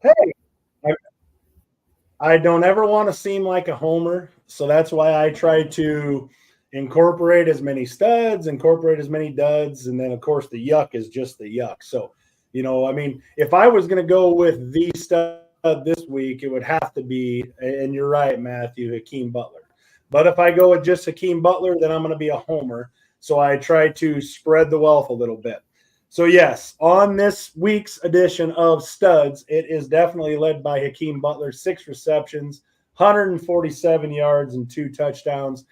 Hey, I don't ever want to seem like a homer, so that's why I try to incorporate as many studs, incorporate as many duds, and then, of course, the yuck is just the yuck. So, if I was going to go with the stud this week, it would have to be, and you're right, Matthew, Hakeem Butler. But if I go with just Hakeem Butler, then I'm going to be a homer. So I try to spread the wealth a little bit. So, yes, on this week's edition of Studs, it is definitely led by Hakeem Butler, 6 receptions, 147 yards, and 2 touchdowns.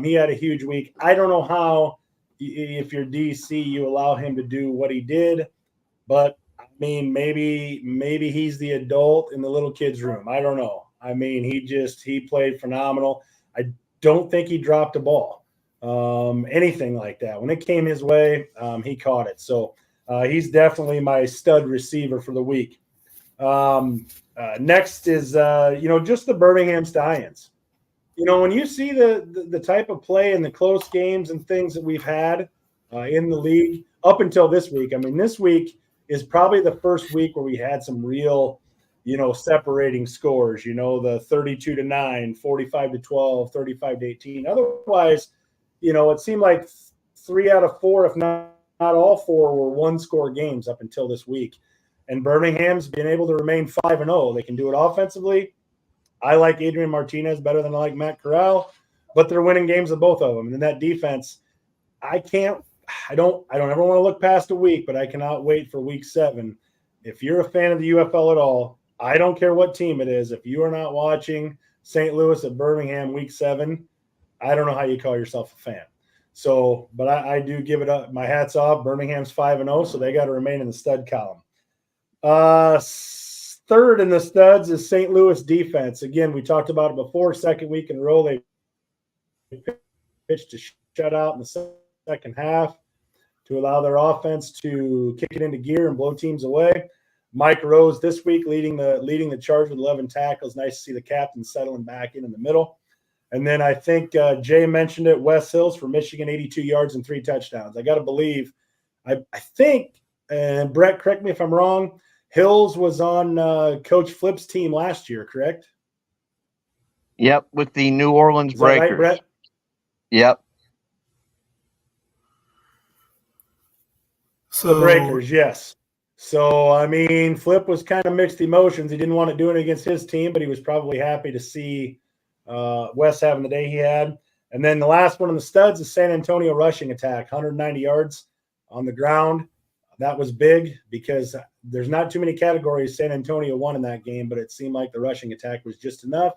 He had a huge week. I don't know how, if you're DC, you allow him to do what he did, but, I mean, maybe he's the adult in the little kid's room. I don't know. I mean, he played phenomenal. I don't think he dropped a ball. Anything like that. When it came his way, he caught it. So he's definitely my stud receiver for the week. Next is, just the Birmingham Stallions. When you see the type of play and the close games and things that we've had in the league up until this week, I mean, this week is probably the first week where we had some real, separating scores, the 32-9, 45-12, 35-18. Otherwise, it seemed like 3 out of 4, if not all 4, were one-score games up until this week. And Birmingham's been able to remain 5-0. They can do it offensively. I like Adrian Martinez better than I like Matt Corral, but they're winning games with both of them. And then that defense, I don't ever want to look past a week, but I cannot wait for week 7. If you're a fan of the UFL at all, I don't care what team it is. If you are not watching St. Louis at Birmingham week 7, I don't know how you call yourself a fan. So, but I do give it up. My hat's off. Birmingham's 5-0, so they got to remain in the stud column. third in the studs is St. Louis defense. Again, we talked about it before. Second week in a row, they pitched a shutout in the second half to allow their offense to kick it into gear and blow teams away. Mike Rose this week leading the charge with 11 tackles. Nice to see the captain settling back in the middle. And then I think Jay mentioned it, Wes Hills for Michigan, 82 yards and 3 touchdowns. I got to believe, I think, and Brett, correct me if I'm wrong, Hills was on Coach Flip's team last year, correct? Yep, with the New Orleans Is that right, Breakers. Brett? Yep. So Breakers, yes. So, I mean, Flip was kind of mixed emotions. He didn't want to do it against his team, but he was probably happy to see Wes having the day he had. And then the last one in the studs is San Antonio rushing attack, 190 yards on the ground. That was big because there's not too many categories San Antonio won in that game, but it seemed like the rushing attack was just enough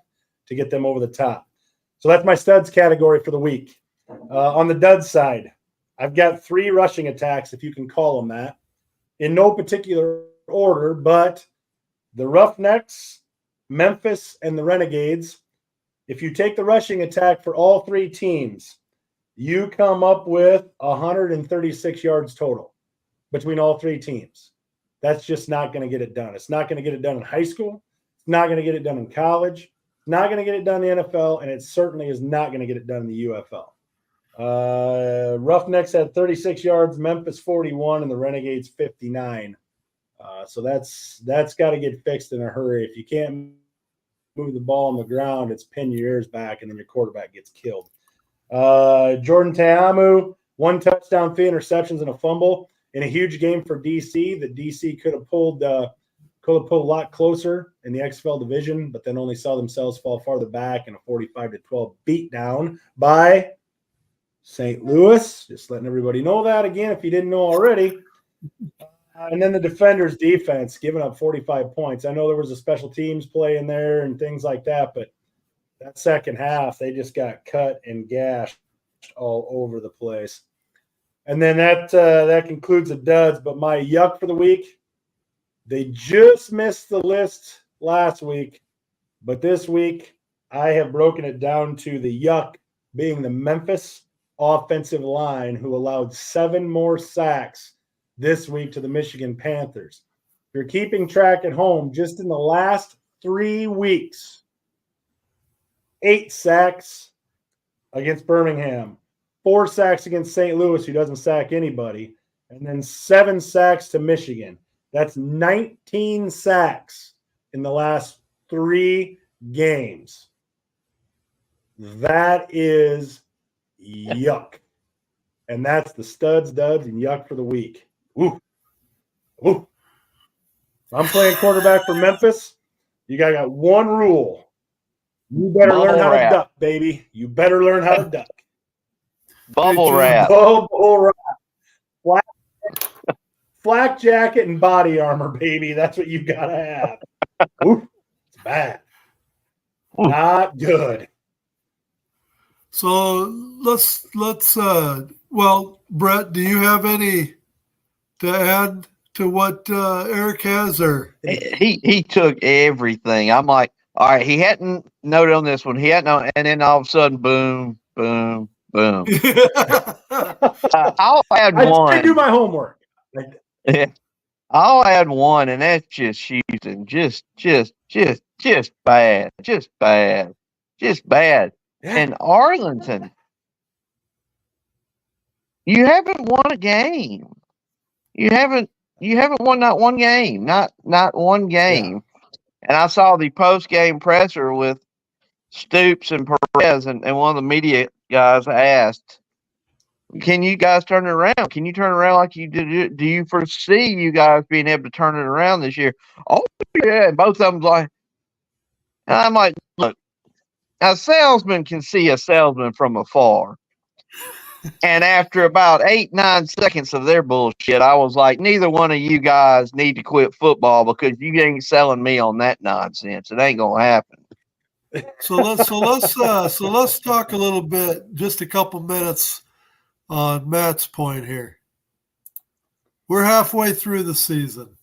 to get them over the top. So that's my studs category for the week. On the duds side, I've got 3 rushing attacks, if you can call them that, in no particular order, but the Roughnecks, Memphis, and the Renegades. If you take the rushing attack for all 3 teams, you come up with 136 yards total between all 3 teams. That's just not going to get it done. It's not going to get it done in high school. It's not going to get it done in college. It's not going to get it done in the NFL, and it certainly is not going to get it done in the UFL. Roughnecks had 36 yards, Memphis 41, and the Renegades 59. So that's got to get fixed in a hurry. If you can't move the ball on the ground, it's pin your ears back, and then your quarterback gets killed. Jordan Ta'amu, 1 touchdown, 3 interceptions, and a fumble in a huge game for DC. The DC could have pulled a lot closer in the XFL division, but then only saw themselves fall farther back in a 45-12 beatdown by St. Louis. Just letting everybody know that again, if you didn't know already. And then the defenders' defense giving up 45 points. I know there was a special teams play in there and things like that, but that second half, they just got cut and gashed all over the place. And then that concludes the duds. But my yuck for the week, they just missed the list last week, but this week I have broken it down to the yuck being the Memphis offensive line, who allowed 7 more sacks this week to the Michigan Panthers. If you're keeping track at home, just in the last 3 weeks, 8 sacks against Birmingham, 4 sacks against St. Louis, who doesn't sack anybody, and then 7 sacks to Michigan. That's 19 sacks in the last 3 games. That is yuck. And that's the studs, duds, and yuck for the week. Ooh. Ooh. I'm playing quarterback for Memphis. You got 1 rule. You better learn how to duck, baby. You better learn how to duck. Bubble wrap. Bubble wrap. Flak jacket and body armor, baby. That's what you got to have. Ooh, it's bad. Ooh. Not good. So let's well, Brett, do you have any to add to what Eric has? Or He took everything. I'm like, all right, he hadn't noted on this one. He hadn't known, and then all of a sudden, boom, boom, boom. I'll add one. I do my homework. Yeah. I'll add one, and that's just Houston. Just bad. Just bad. Just bad. Yeah. And Arlington, you haven't won a game. You haven't won not one game. Not one game. Yeah. And I saw the post-game presser with Stoops and Perez, and one of the media guys asked, can you guys turn it around? Can you turn it around like you did? Do you foresee you guys being able to turn it around this year? Oh, yeah. And both of them like, and I'm like, look, a salesman can see a salesman from afar. And after about 8-9 seconds of their bullshit, I was like, neither one of you guys need to quit football because you ain't selling me on that nonsense. It ain't gonna happen. So let's talk a little bit, just a couple minutes on Matt's point here. We're halfway through the season.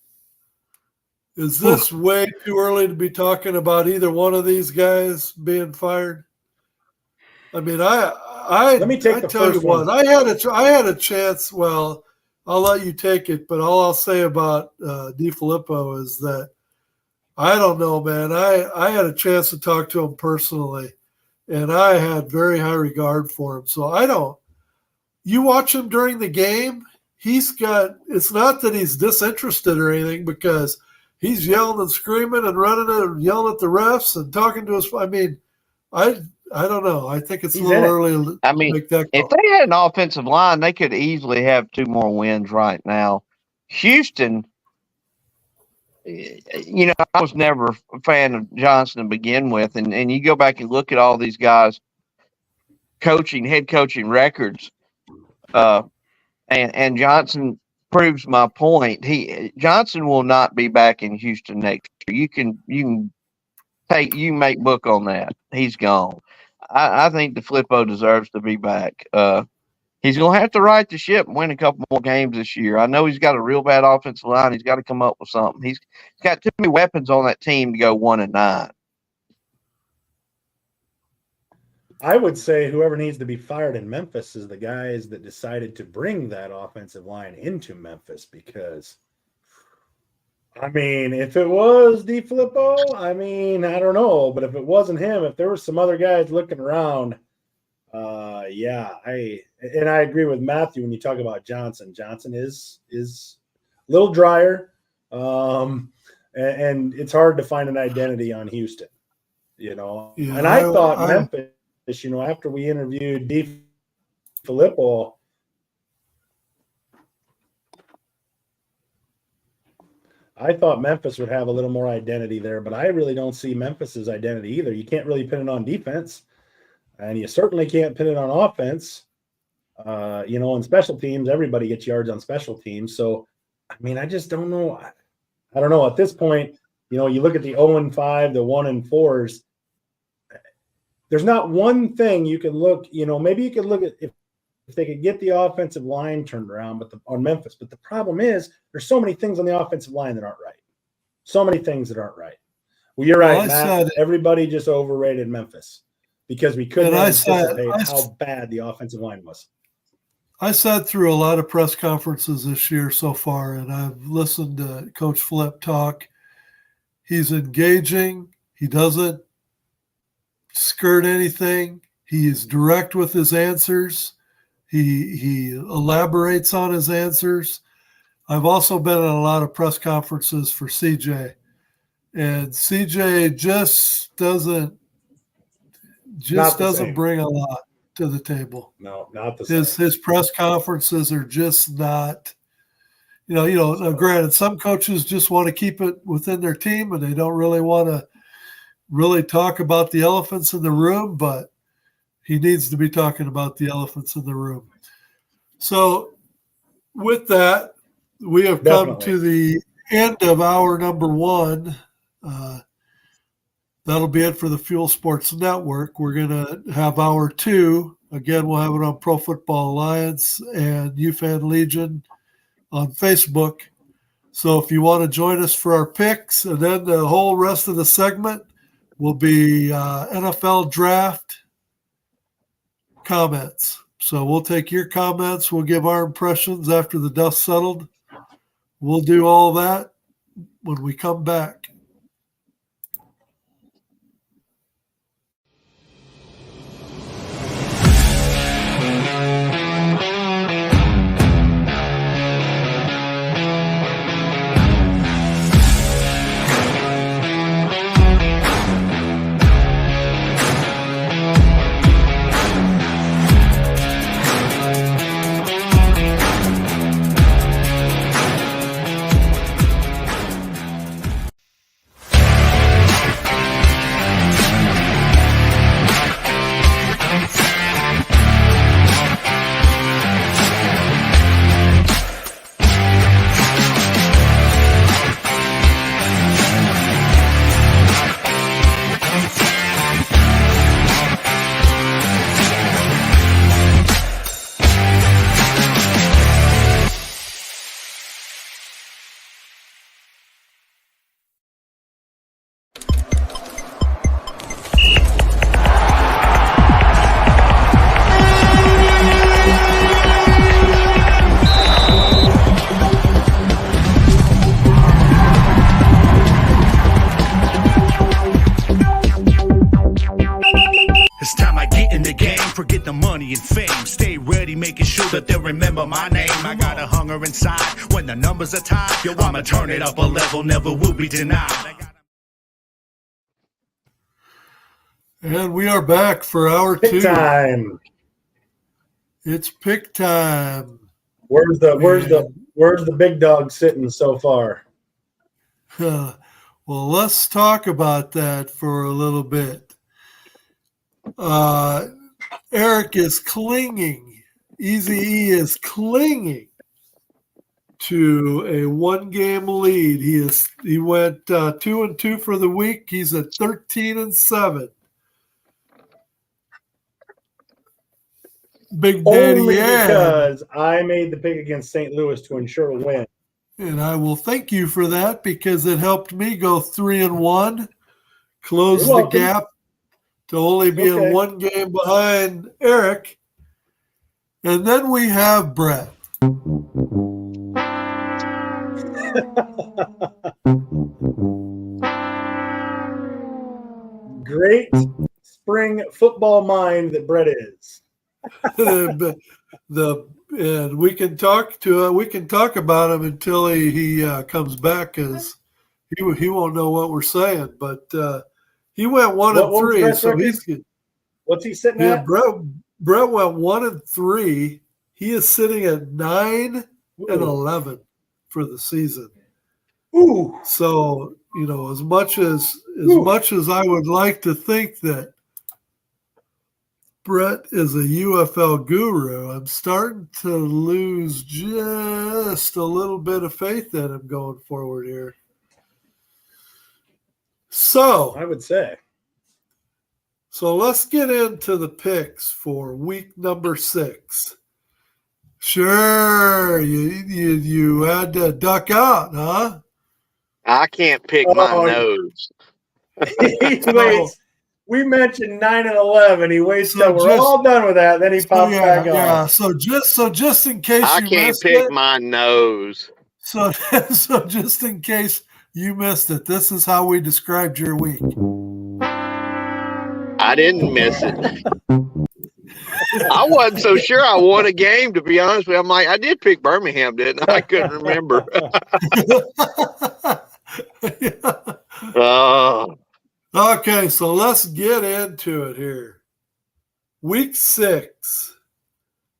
Is this way too early to be talking about either one of these guys being fired? I mean, Let me take the tell you first one. what, I had a chance. Well, I'll let you take it, but all I'll say about DiFilippo is that I don't know, man. I had a chance to talk to him personally, and I had very high regard for him. So I don't. You watch him during the game, it's not that he's disinterested or anything, because he's yelling and screaming and running and yelling at the refs and talking to us. I mean, I don't know. I think it's a little early to make that call. If they had an offensive line, they could easily have 2 more wins right now. Houston, I was never a fan of Johnson to begin with, and you go back and look at all these guys' head coaching records, and Johnson proves my point. Johnson will not be back in Houston next year. You can make book on that. He's gone. I think DiFilippo deserves to be back. He's going to have to right the ship and win a couple more games this year. I know he's got a real bad offensive line. He's got to come up with something. He's got too many weapons on that team to go 1-9. I would say whoever needs to be fired in Memphis is the guys that decided to bring that offensive line into Memphis, because, I mean, if it was DiFilippo, I mean, I don't know. But if it wasn't him, if there were some other guys looking around, I agree with Matthew when you talk about Johnson. Johnson is a little drier, and it's hard to find an identity on Houston, Yeah, and I thought Memphis, after we interviewed DiFilippo, I thought Memphis would have a little more identity there, but I really don't see Memphis's identity either. You can't really pin it on defense, and you certainly can't pin it on offense. In special teams, everybody gets yards on special teams. So, I mean, I just don't know. I don't know. At this point, you look at the 0-5, the 1-4s. There's not one thing you can look, maybe you could look at if they could get the offensive line turned around on Memphis. But the problem is there's so many things on the offensive line that aren't right. So many things that aren't right. Well, you're right, Matt. Everybody just overrated Memphis because we couldn't anticipate how bad the offensive line was. I sat through a lot of press conferences this year so far, and I've listened to Coach Flip talk. He's engaging. He doesn't skirt anything. He is direct with his answers. He elaborates on his answers. I've also been in a lot of press conferences for CJ, and CJ just doesn't bring a lot to the table. No, not the same. His press conferences are just not, granted, some coaches just want to keep it within their team and they don't really want to really talk about the elephants in the room, but he needs to be talking about the elephants in the room. So with that, we have come to the end of hour number 1. That'll be it for the Fuel Sports Network. We're going to have hour 2. Again, we'll have it on Pro Football Alliance and UFan Legion on Facebook. So if you want to join us for our picks, and then the whole rest of the segment will be NFL draft comments. So we'll take your comments. We'll give our impressions after the dust settled. We'll do all that when we come back. and fame. Stay ready, making sure that they remember my name. I got a hunger inside. When the numbers are tied, yo, I'ma turn it up a level, never will be denied. And we are back for hour Pick 2. time. It's pick time. Where's the big dog sitting so far? Well, let's talk about that for a little bit. Eric is clinging. Eazy-E is clinging to a 1-game lead. He went 2-2 for the week. He's at 13-7. Big Daddy Only Ed. because I made the pick against St. Louis to ensure a win. And I will thank you for that because it helped me go 3-1, close the gap to only being 1 game behind Eric. And then we have Brett. Great spring football mind that Brett is. And we can talk about him until he comes back, because he won't know what we're saying. But he went 1-3, so he's good. What's he sitting at? Brett went 1-3. He is sitting at 9-11 for the season. Ooh. So as much as I would like to think that Brett is a UFL guru, I'm starting to lose just a little bit of faith in him going forward here. So I would say. So let's get into the picks for week number 6. Sure, you had to duck out, huh? I can't pick my nose. We mentioned 9-11. He waits till we're all done with that, then he pops back on. Yeah. So just in case I can't pick my nose. So just in case you missed it, this is how we described your week. I didn't miss it. I wasn't so sure I won a game, to be honest with you. I'm like, I did pick Birmingham, didn't I? I couldn't remember. Okay, so let's get into it here. Week 6,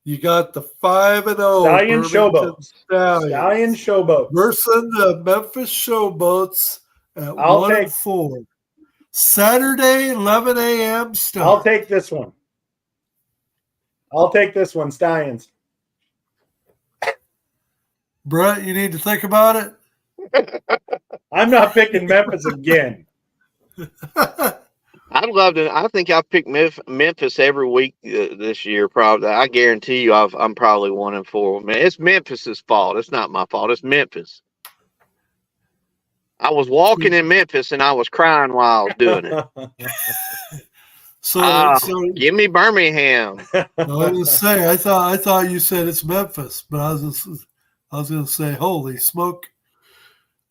you got the 5-0 Stallion Showboats. Stallion Showboats versus the Memphis Showboats at 1-4. Saturday, 11 a.m. start. I'll take this one, Stallions. Brett, you need to think about it. I'm not picking Memphis again. I'd love to. I think I've picked Memphis every week this year. Probably, I guarantee you, I'm probably 1-4. Man, it's Memphis's fault. It's not my fault. It's Memphis. I was walking in Memphis and I was crying while I was doing it. So give me Birmingham. I was going to say, I thought you said it's Memphis, but I was going to say, holy smoke!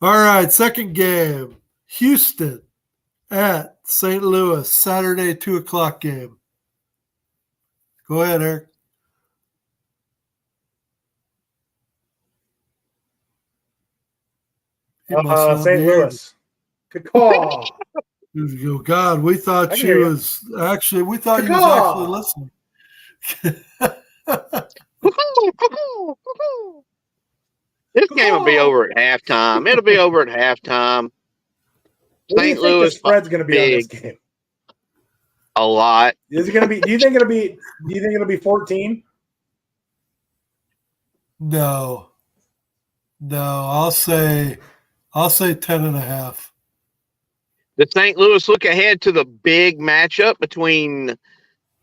All right, second game, Houston at St. Louis, Saturday 2:00 game. Go ahead, Eric. St. Louis. Caw. God, we thought she was actually. We thought you was actually listening. This game will be over at halftime. It'll be over at halftime. St. Louis spread's going to be on this game. A lot. Is it going to be? Do you think it'll be 14? No. I'll say 10.5. The St. Louis look ahead to the big matchup between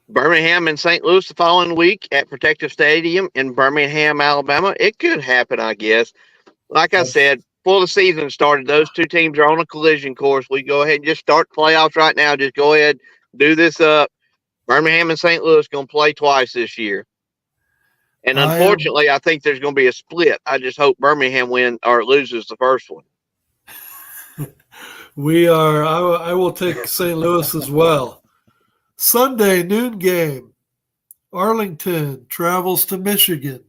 Birmingham and St. Louis the following week at Protective Stadium in Birmingham, Alabama. It could happen, I guess. Like I said, before the season started, those two teams are on a collision course. We go ahead and just start the playoffs right now. Just go ahead, do this up. Birmingham and St. Louis going to play twice this year. And unfortunately, I think there's going to be a split. I just hope Birmingham wins or loses the first one. I will take St. Louis as well. Sunday noon game, Arlington travels to Michigan.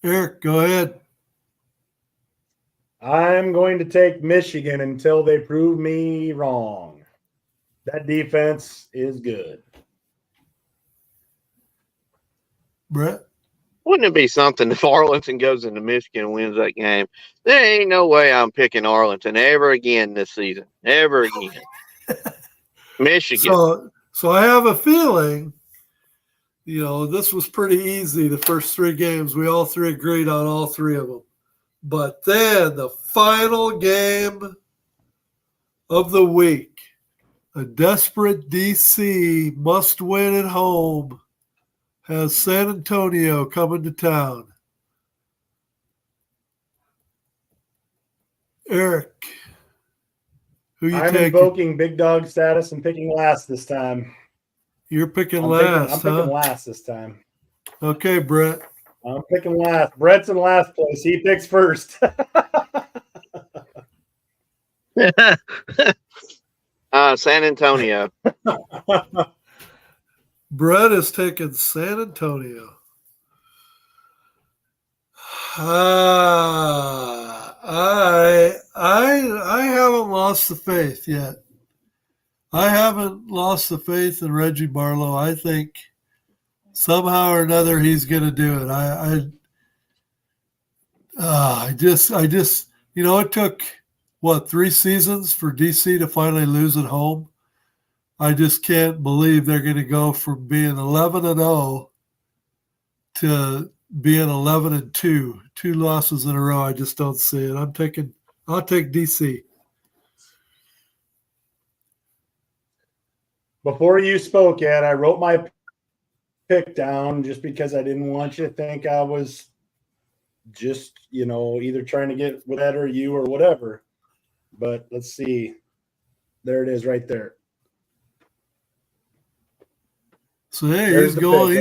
Eric, go ahead. I'm going to take Michigan until they prove me wrong. That defense is good. Brett? Wouldn't it be something if Arlington goes into Michigan and wins that game? There ain't no way I'm picking Arlington ever again this season. Ever again. Michigan. So I have a feeling, this was pretty easy the first 3 games. We all three agreed on all 3 of them. But then the final game of the week, a desperate DC must win at home, has San Antonio coming to town. Eric, who you I'm taking? invoking big dog status and picking last this time. You're picking I'm last, picking last this time. Okay, Brett. I'm picking last. Brett's in last place. He picks first. San Antonio. Brett is taking San Antonio. I haven't lost the faith yet. I haven't lost the faith in Reggie Barlow. I think somehow or another he's going to do it. I just, it took 3 seasons for DC to finally lose at home. I just can't believe they're going to go from being 11-0 to being 11-2, 2 losses in a row. I just don't see it. I'll take DC. Before you spoke, Ed, I wrote my pick down just because I didn't want you to think I was just, either trying to get with Ed or you or whatever. But let's see. There it is right there. So hey, he's going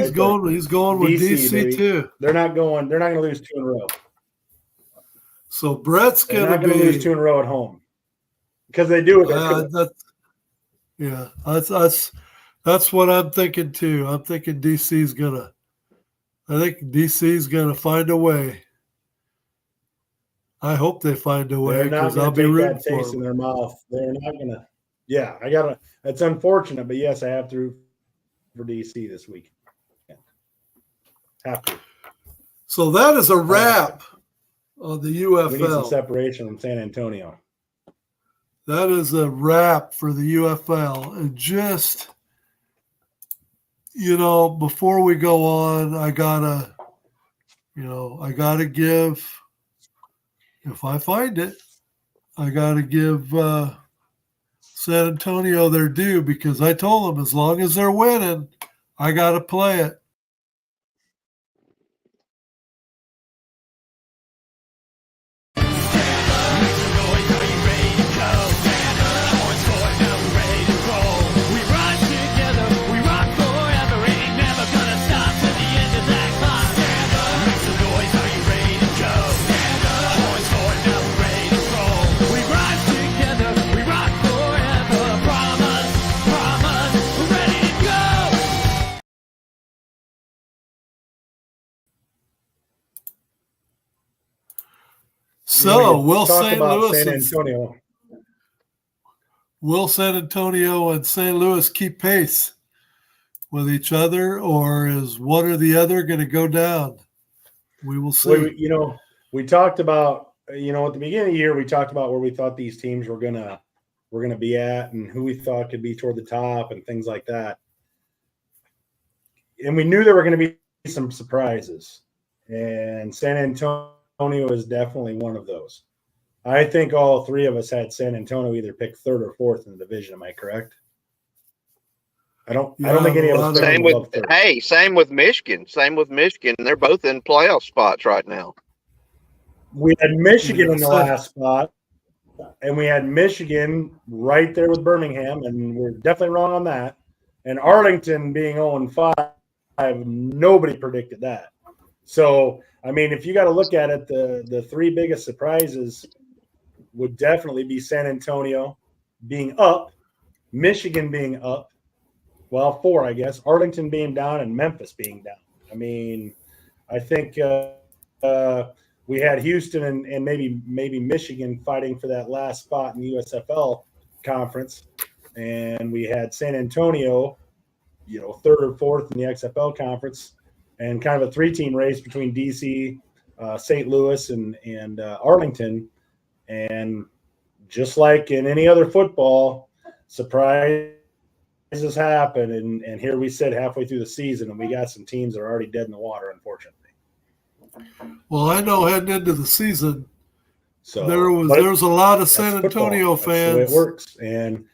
with DC too. They're not going to lose 2 in a row. So Brett's going to lose 2 in a row at home. Because they do it. That's what I'm thinking too. I'm thinking I think DC's gonna find a way. I hope they find a way because I'll be rooting for them. In their mouth. They're not gonna. Yeah, That's unfortunate, but yes, I have to root for DC this week. Yeah. Have to. So that is a wrap on the UFL. We need some separation from San Antonio. That is a wrap for the UFL. And just, before we go on, I gotta give, if I find it, I gotta give San Antonio their due because I told them as long as they're winning, I gotta play it. So will St. Antonio and St. Louis keep pace with each other, or is one or the other going to go down? We will see. We talked about at the beginning of the year we talked about where we thought these teams were gonna be at and who we thought could be toward the top and things like that. And we knew there were going to be some surprises, and San Antonio is definitely one of those. I think all 3 of us had San Antonio either pick 3rd or 4th in the division. Am I correct? I don't think any of us. Same with Michigan. They're both in playoff spots right now. We had Michigan in the last spot, and we had Michigan right there with Birmingham, and we're definitely wrong on that. And Arlington being 0-5, nobody predicted that. So, I mean, if you got to look at it, the 3 biggest surprises would definitely be San Antonio being up, Michigan being up, well, 4, I guess. Arlington being down and Memphis being down. I mean, I think we had Houston and maybe Michigan fighting for that last spot in the USFL conference, and we had San Antonio, 3rd or 4th in the XFL conference, and kind of a 3-team race between DC, St. Louis, and Arlington. And just like in any other football, surprises happen, and here we sit halfway through the season, and we got some teams that are already dead in the water, unfortunately. Well, I know heading into the season, So there was a lot of San Antonio fans. fans. That's the way it works, and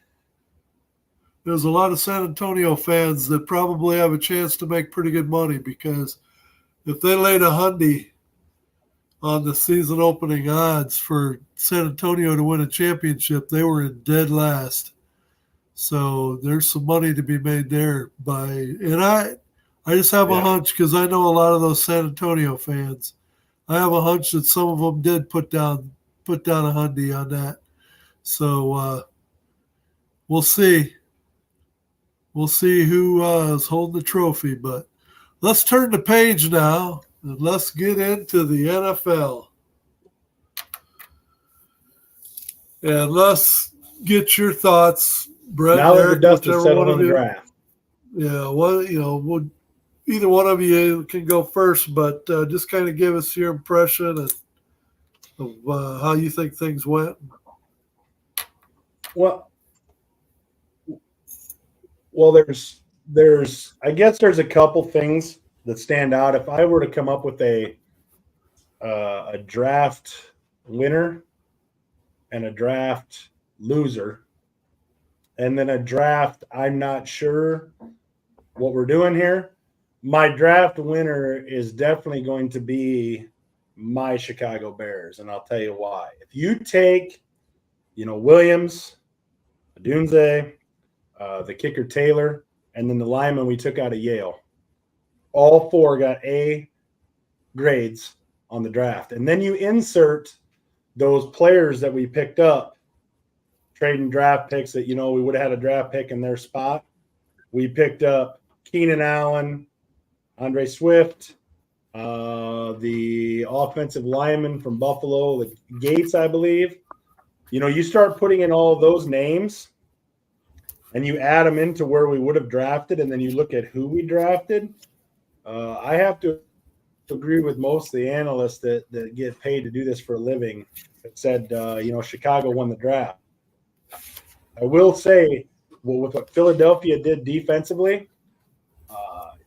there's a lot of San Antonio fans that probably have a chance to make pretty good money, because if they laid $100 on the season opening odds for San Antonio to win a championship, they were in dead last. So there's some money to be made there and I just have a hunch, because I know a lot of those San Antonio fans. I have a hunch that some of them did put down $100 on that. So we'll see. We'll see who is holding the trophy. But let's turn the page now and let's get into the NFL. And let's get your thoughts, Brett. now that the Eric, dust is whichever settled one on of the you. draft. Yeah, either one of you can go first, but just kind of give us your impression of how you think things went. Well, I guess there's a couple things that stand out. If I were to come up with a draft winner and a draft loser, and then a draft I'm not sure what we're doing here, my draft winner is definitely going to be my Chicago Bears, and I'll tell you why. If you take, Williams, Dunze, the kicker Taylor, and then the lineman we took out of Yale, all 4 got A grades on the draft. And then you insert those players that we picked up, trading draft picks that, we would have had a draft pick in their spot. We picked up Keenan Allen, Andre Swift, the offensive lineman from Buffalo, the Gates, I believe. You start putting in all those names and you add them into where we would have drafted, and then you look at who we drafted. I have to agree with most of the analysts that get paid to do this for a living that said, Chicago won the draft. I will say, with what Philadelphia did defensively,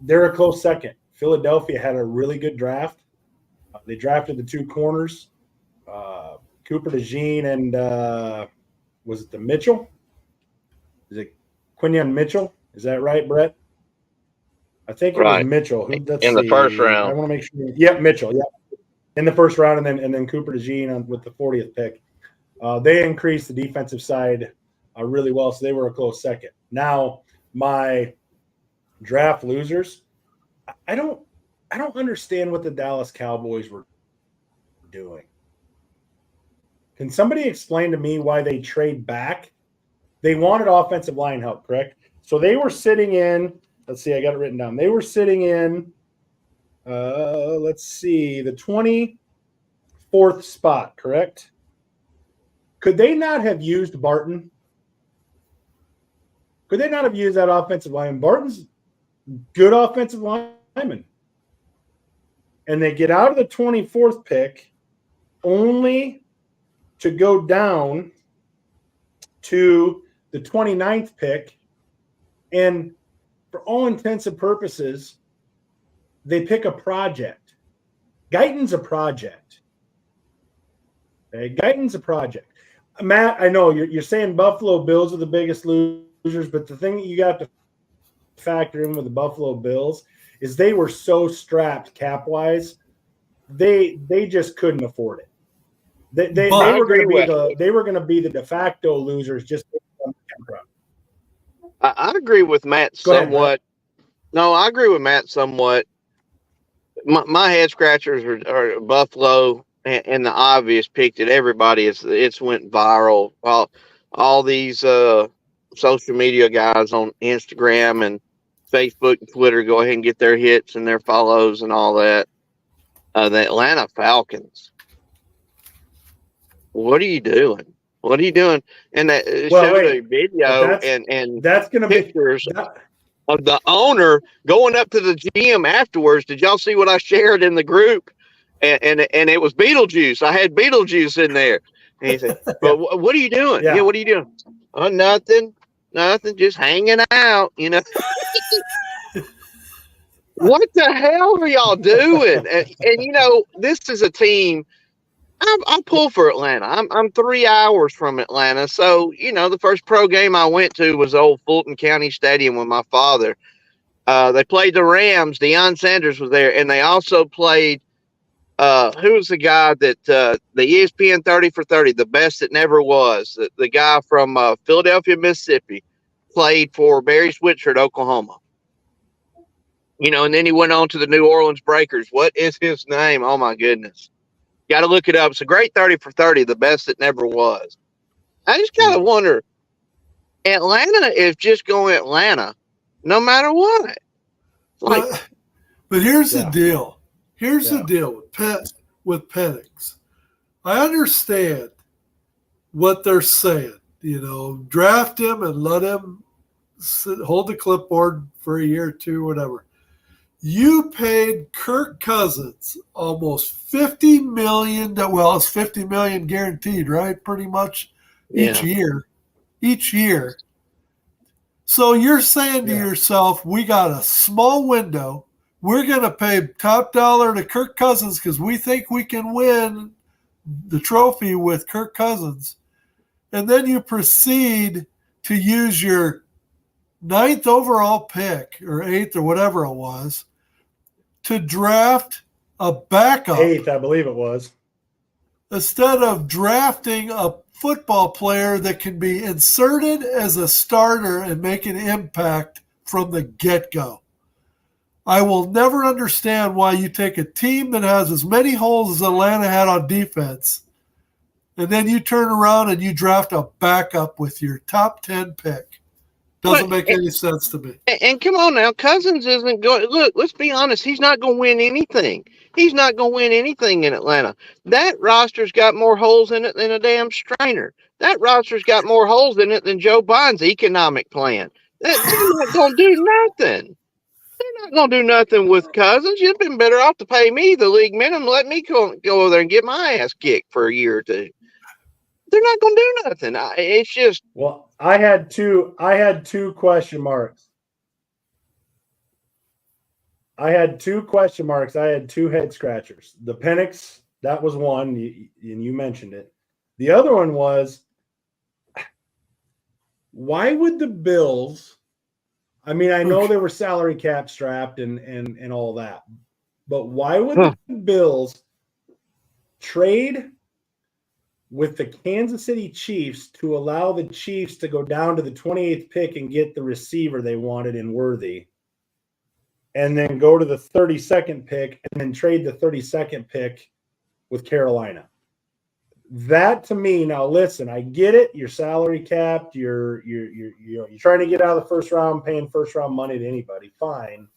they're a close second. Philadelphia had a really good draft. They drafted the 2 corners, Cooper DeJean and was it the Mitchell? Is it Quinyon Mitchell? Is that right, Brett? I think it was Mitchell. In the first round. I want to make sure. Yep, Mitchell. Yep. In the first round, and then Cooper DeJean with the 40th pick. They increased the defensive side really well, so they were a close second. Now, my draft losers, I don't understand what the Dallas Cowboys were doing. Can somebody explain to me why they trade back? They wanted offensive line help, correct? So they were sitting in, let's see, I got it written down. They were sitting in, the 24th spot, correct? Could they not have used Barton? Could they not have used that offensive lineman? Barton's good offensive lineman. And they get out of the 24th pick only to go down to the 29th pick. And for all intents and purposes, they pick a project. Guyton's a project. Okay? Guyton's a project. Matt, I know you're saying Buffalo Bills are the biggest losers, but the thing that you got to factor in with the Buffalo Bills is they were so strapped cap-wise, they just couldn't afford it. They were going to be the de facto losers just. I agree with Matt somewhat. No, I agree with Matt somewhat. My head scratchers are Buffalo and the obvious pick that everybody it's went viral. All these social media guys on Instagram and Facebook and Twitter go ahead and get their hits and their follows and all that. The Atlanta Falcons. What are you doing? What are you doing? And that showed a video and that's going to pictures be of the owner going up to the GM afterwards. Did y'all see what I shared in the group? And it was Beetlejuice. I had Beetlejuice in there. And he said, "But what are you doing? Yeah. What are you doing? Oh, nothing, just hanging out, you know." What the hell are y'all doing? And you know, this is a team. I pull for Atlanta. I'm 3 hours from Atlanta, so you know the first pro game I went to was old Fulton County Stadium with my father. They played the Rams. Deion Sanders was there, and they also played. Who was the guy that the ESPN 30 for 30, the best that never was? The guy from Philadelphia, Mississippi, played for Barry Switzer at Oklahoma. You know, and then he went on to the New Orleans Breakers. What is his name? Oh my goodness. Got to look it up. It's a great 30 for 30, the best that never was. I just kind of wonder, Atlanta is just going Atlanta no matter what. But here's the deal. Here's the deal with Penix. I understand what they're saying. You know, draft him and let him hold the clipboard for a year or two, whatever. You paid Kirk Cousins almost $50 million. Well, it's $50 million guaranteed, right? Pretty much each year. So you're saying to yourself, we got a small window. We're going to pay top dollar to Kirk Cousins because we think we can win the trophy with Kirk Cousins. And then you proceed to use your 9th overall pick or 8th or whatever it was to draft a backup. 8th, I believe it was. Instead of drafting a football player that can be inserted as a starter and make an impact from the get-go. I will never understand why you take a team that has as many holes as Atlanta had on defense, and then you turn around and you draft a backup with your top 10 pick. Doesn't make any sense to me. And come on now, Cousins isn't going. Look, let's be honest. He's not going to win anything. He's not going to win anything in Atlanta. That roster's got more holes in it than a damn strainer. That roster's got more holes in it than Joe Biden's economic plan. They're not going to do nothing. They're not going to do nothing with Cousins. You'd have been better off to pay me the league minimum. Let me go over there and get my ass kicked for a year or two. They're not going to do nothing. It's just. Well, I had two question marks. I had two head scratchers. The Penix, that was one, and you mentioned it. The other one was, why would the Bills? I mean, I know they were salary cap strapped and all that, but why would the Bills trade with the Kansas City Chiefs to allow the Chiefs to go down to the 28th pick and get the receiver they wanted in Worthy, and then go to the 32nd pick and then trade the 32nd pick with Carolina? That to me, now listen, I get it. You're salary capped. You're trying to get out of the first round, paying first round money to anybody. Fine.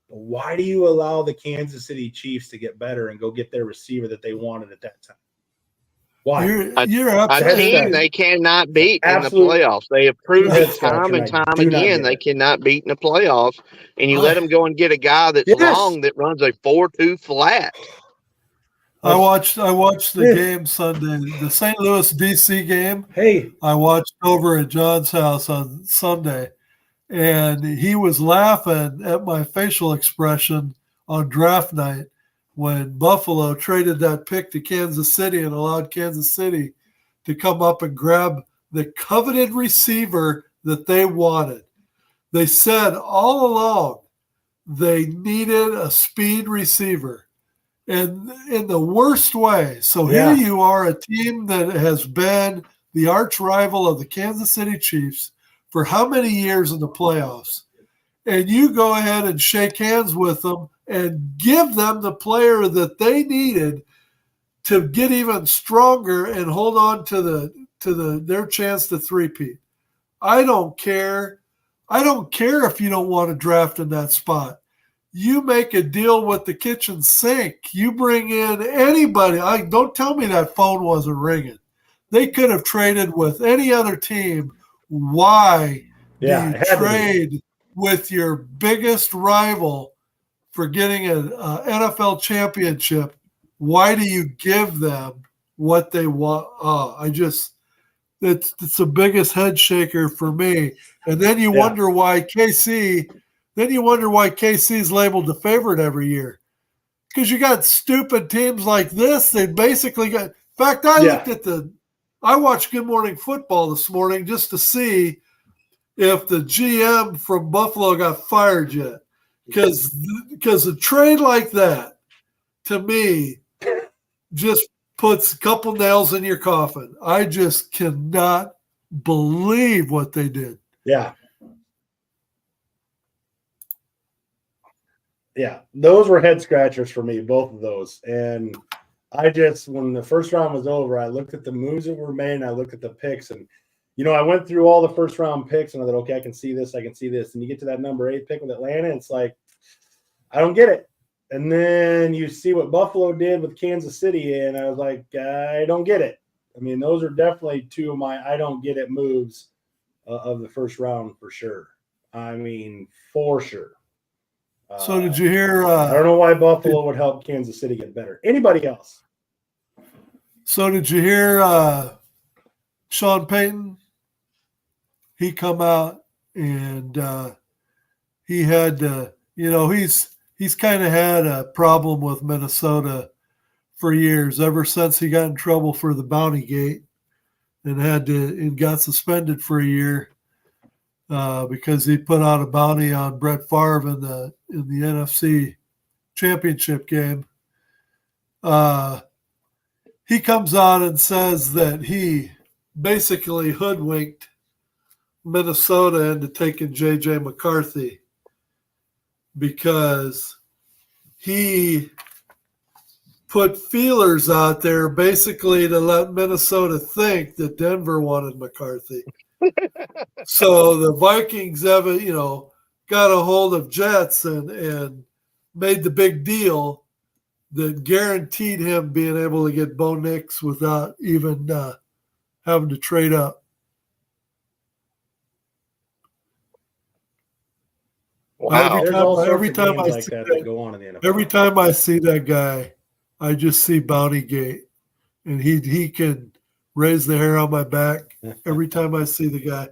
But why do you allow the Kansas City Chiefs to get better and go get their receiver that they wanted at that time? Why? You're a team they cannot beat in the playoffs. They have proven time and time again they cannot beat in the playoffs. And you let them go and get a guy that's long that runs a 4.2 flat. I watched the game Sunday, the St. Louis DC game. Hey, I watched over at John's house on Sunday, and he was laughing at my facial expression on draft night when Buffalo traded that pick to Kansas City and allowed Kansas City to come up and grab the coveted receiver that they wanted. They said all along they needed a speed receiver. And in the worst way. So here you are, a team that has been the arch rival of the Kansas City Chiefs for how many years in the playoffs? And you go ahead and shake hands with them and give them the player that they needed to get even stronger and hold on to their chance to three-peat. I don't care. I don't care if you don't want to draft in that spot. You make a deal with the kitchen sink. You bring in anybody. Don't tell me that phone wasn't ringing. They could have traded with any other team. Why do you trade with your biggest rival for getting an NFL championship? Why do you give them what they want? It's the biggest head shaker for me. And then you wonder why KC is labeled the favorite every year. Because you got stupid teams like this. They basically got – in fact, I watched Good Morning Football this morning just to see if the GM from Buffalo got fired yet. Because a trade like that, to me, just puts a couple nails in your coffin. I just cannot believe what they did. Yeah. Yeah, those were head scratchers for me, both of those. And I just, when the first round was over, I looked at the moves that were made and I looked at the picks. And, I went through all the first round picks and I thought, okay, I can see this. And you get to that number 8 pick with Atlanta, it's like, I don't get it. And then you see what Buffalo did with Kansas City, and I was like, I don't get it. I mean, those are definitely two of my I don't get it moves of the first round for sure. I mean, for sure. So did you hear? I don't know why Buffalo would help Kansas City get better. Anybody else? So did you hear Sean Payton? He come out and he had to, he's kind of had a problem with Minnesota for years, ever since he got in trouble for the Bounty Gate and got suspended for a year because he put out a bounty on Brett Favre in the NFC Championship game. He comes out and says that he basically hoodwinked Minnesota into taking J.J. McCarthy because he put feelers out there basically to let Minnesota think that Denver wanted McCarthy. So the Vikings got a hold of Jets and made the big deal that guaranteed him being able to get Bo Nix without even having to trade up. Wow. Every time I see that go on in the NFL. Every time I see that guy, I just see Bounty Gate, and he can raise the hair on my back every time I see the guy.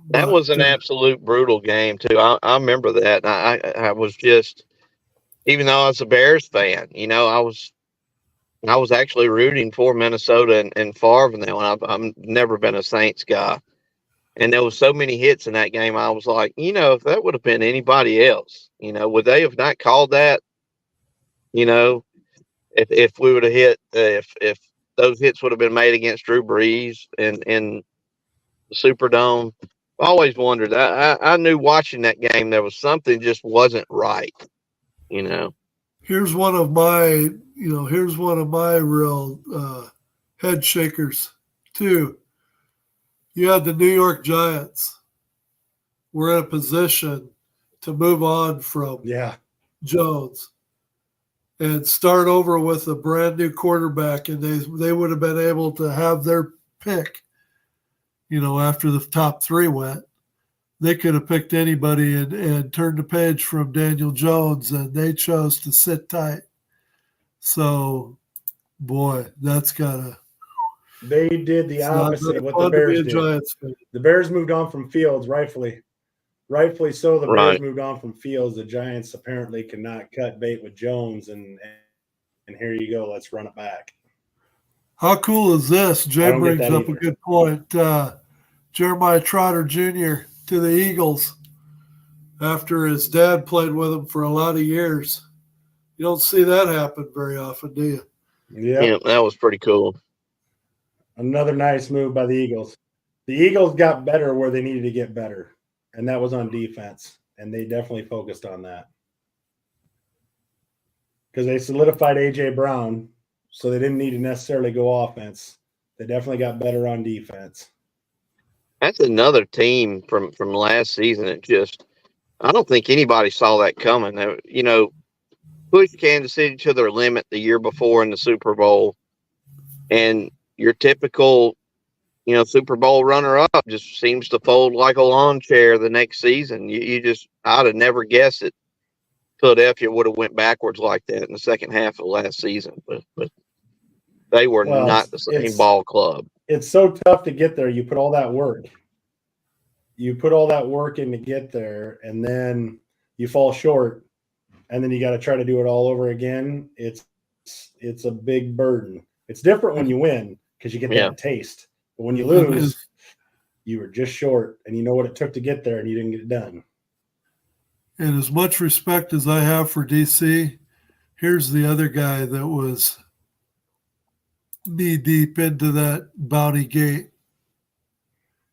That was an absolute brutal game too. I remember that. I was just, even though I was a Bears fan, I was actually rooting for Minnesota and Favre and them. I've never been a Saints guy. And there was so many hits in that game. I was like, if that would have been anybody else, would they have not called that? If we would have hit, if those hits would have been made against Drew Brees in the Superdome. I always wondered. I knew watching that game there was something just wasn't right. Here's one of my real head shakers too. You had the New York Giants were in a position to move on from Jones and start over with a brand new quarterback, and they would have been able to have their pick. After the top 3 went, they could have picked anybody and turned the page from Daniel Jones, and they chose to sit tight. So, boy, that's gotta. They did the opposite of what the Bears did. The Bears moved on from Fields, rightfully so. The Bears moved on from Fields. The Giants apparently cannot cut bait with Jones, and here you go. Let's run it back. How cool is this? Jay brings up a good point. Jeremiah Trotter Jr. to the Eagles after his dad played with him for a lot of years. You don't see that happen very often, do you? Yeah, that was pretty cool. Another nice move by the Eagles. The Eagles got better where they needed to get better, and that was on defense, and they definitely focused on that. Because they solidified A.J. Brown, so they didn't need to necessarily go offense. They definitely got better on defense. That's another team from last season. I don't think anybody saw that coming. They, pushed Kansas City to their limit the year before in the Super Bowl, and your typical, Super Bowl runner-up just seems to fold like a lawn chair the next season. I'd have never guessed it. Philadelphia would have went backwards like that in the second half of last season, but they were not the same ball club. It's so tough to get there. You put all that work. You put all that work in to get there, and then you fall short, and then you got to try to do it all over again. It's a big burden. It's different when you win because you get that taste. But when you lose, you were just short, and you know what it took to get there, and you didn't get it done. And as much respect as I have for DC, here's the other guy that was knee deep into that bounty gate.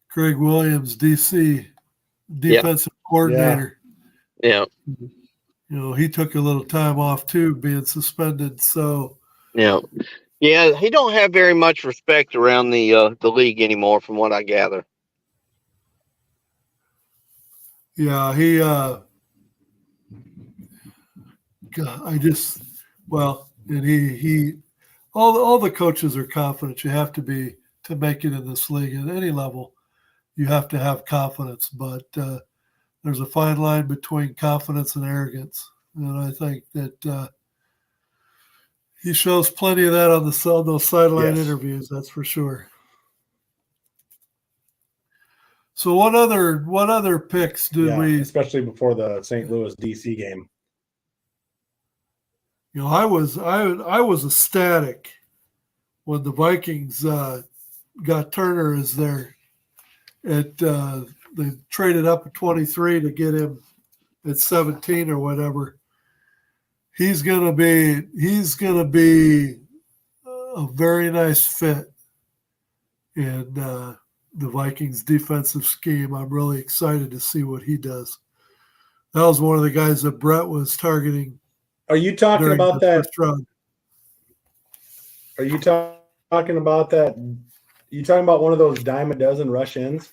Craig Williams, DC, defensive coordinator. Yeah. He took a little time off too, being suspended. So yeah, he don't have very much respect around the league anymore, from what I gather. Yeah, he. And he. All the coaches are confident. You have to be to make it in this league at any level. You have to have confidence, but there's a fine line between confidence and arrogance, and I think that he shows plenty of that on those sideline interviews. That's for sure. So, what other picks did we? Especially before the St. Louis DC game. I was ecstatic when the Vikings got Turner as their. They traded up at 23 to get him at 17 or whatever. He's gonna be a very nice fit in the Vikings defensive scheme. I'm really excited to see what he does. That was one of the guys that Brett was targeting. Are you talking about that? Are you talking about that? You talking about one of those dime a dozen rush ins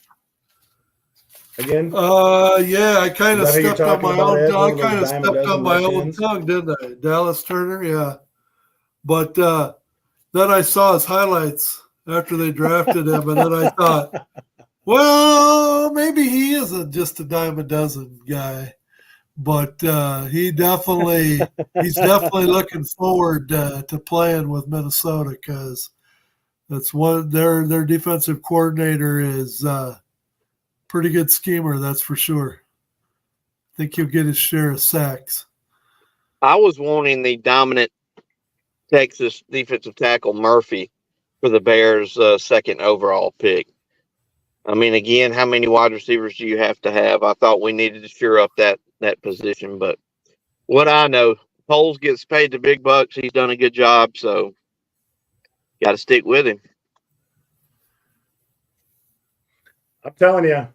again? Yeah, I kind of stepped on my own. I kind of stepped on my own tongue, didn't I? Dallas Turner, yeah. But then I saw his highlights after they drafted him, and then I thought, well, maybe he isn't just a dime a dozen guy. But he's definitely looking forward to playing with Minnesota, because that's what their defensive coordinator is. Pretty good schemer, that's for sure. I think he'll get his share of sacks. I was wanting the dominant Texas defensive tackle Murphy for the Bears' second overall pick. I mean, again, how many wide receivers do you have to have? I thought we needed to shore up that position, but what I know, Poles gets paid the big bucks. He's done a good job, so got to stick with him. I'm telling you,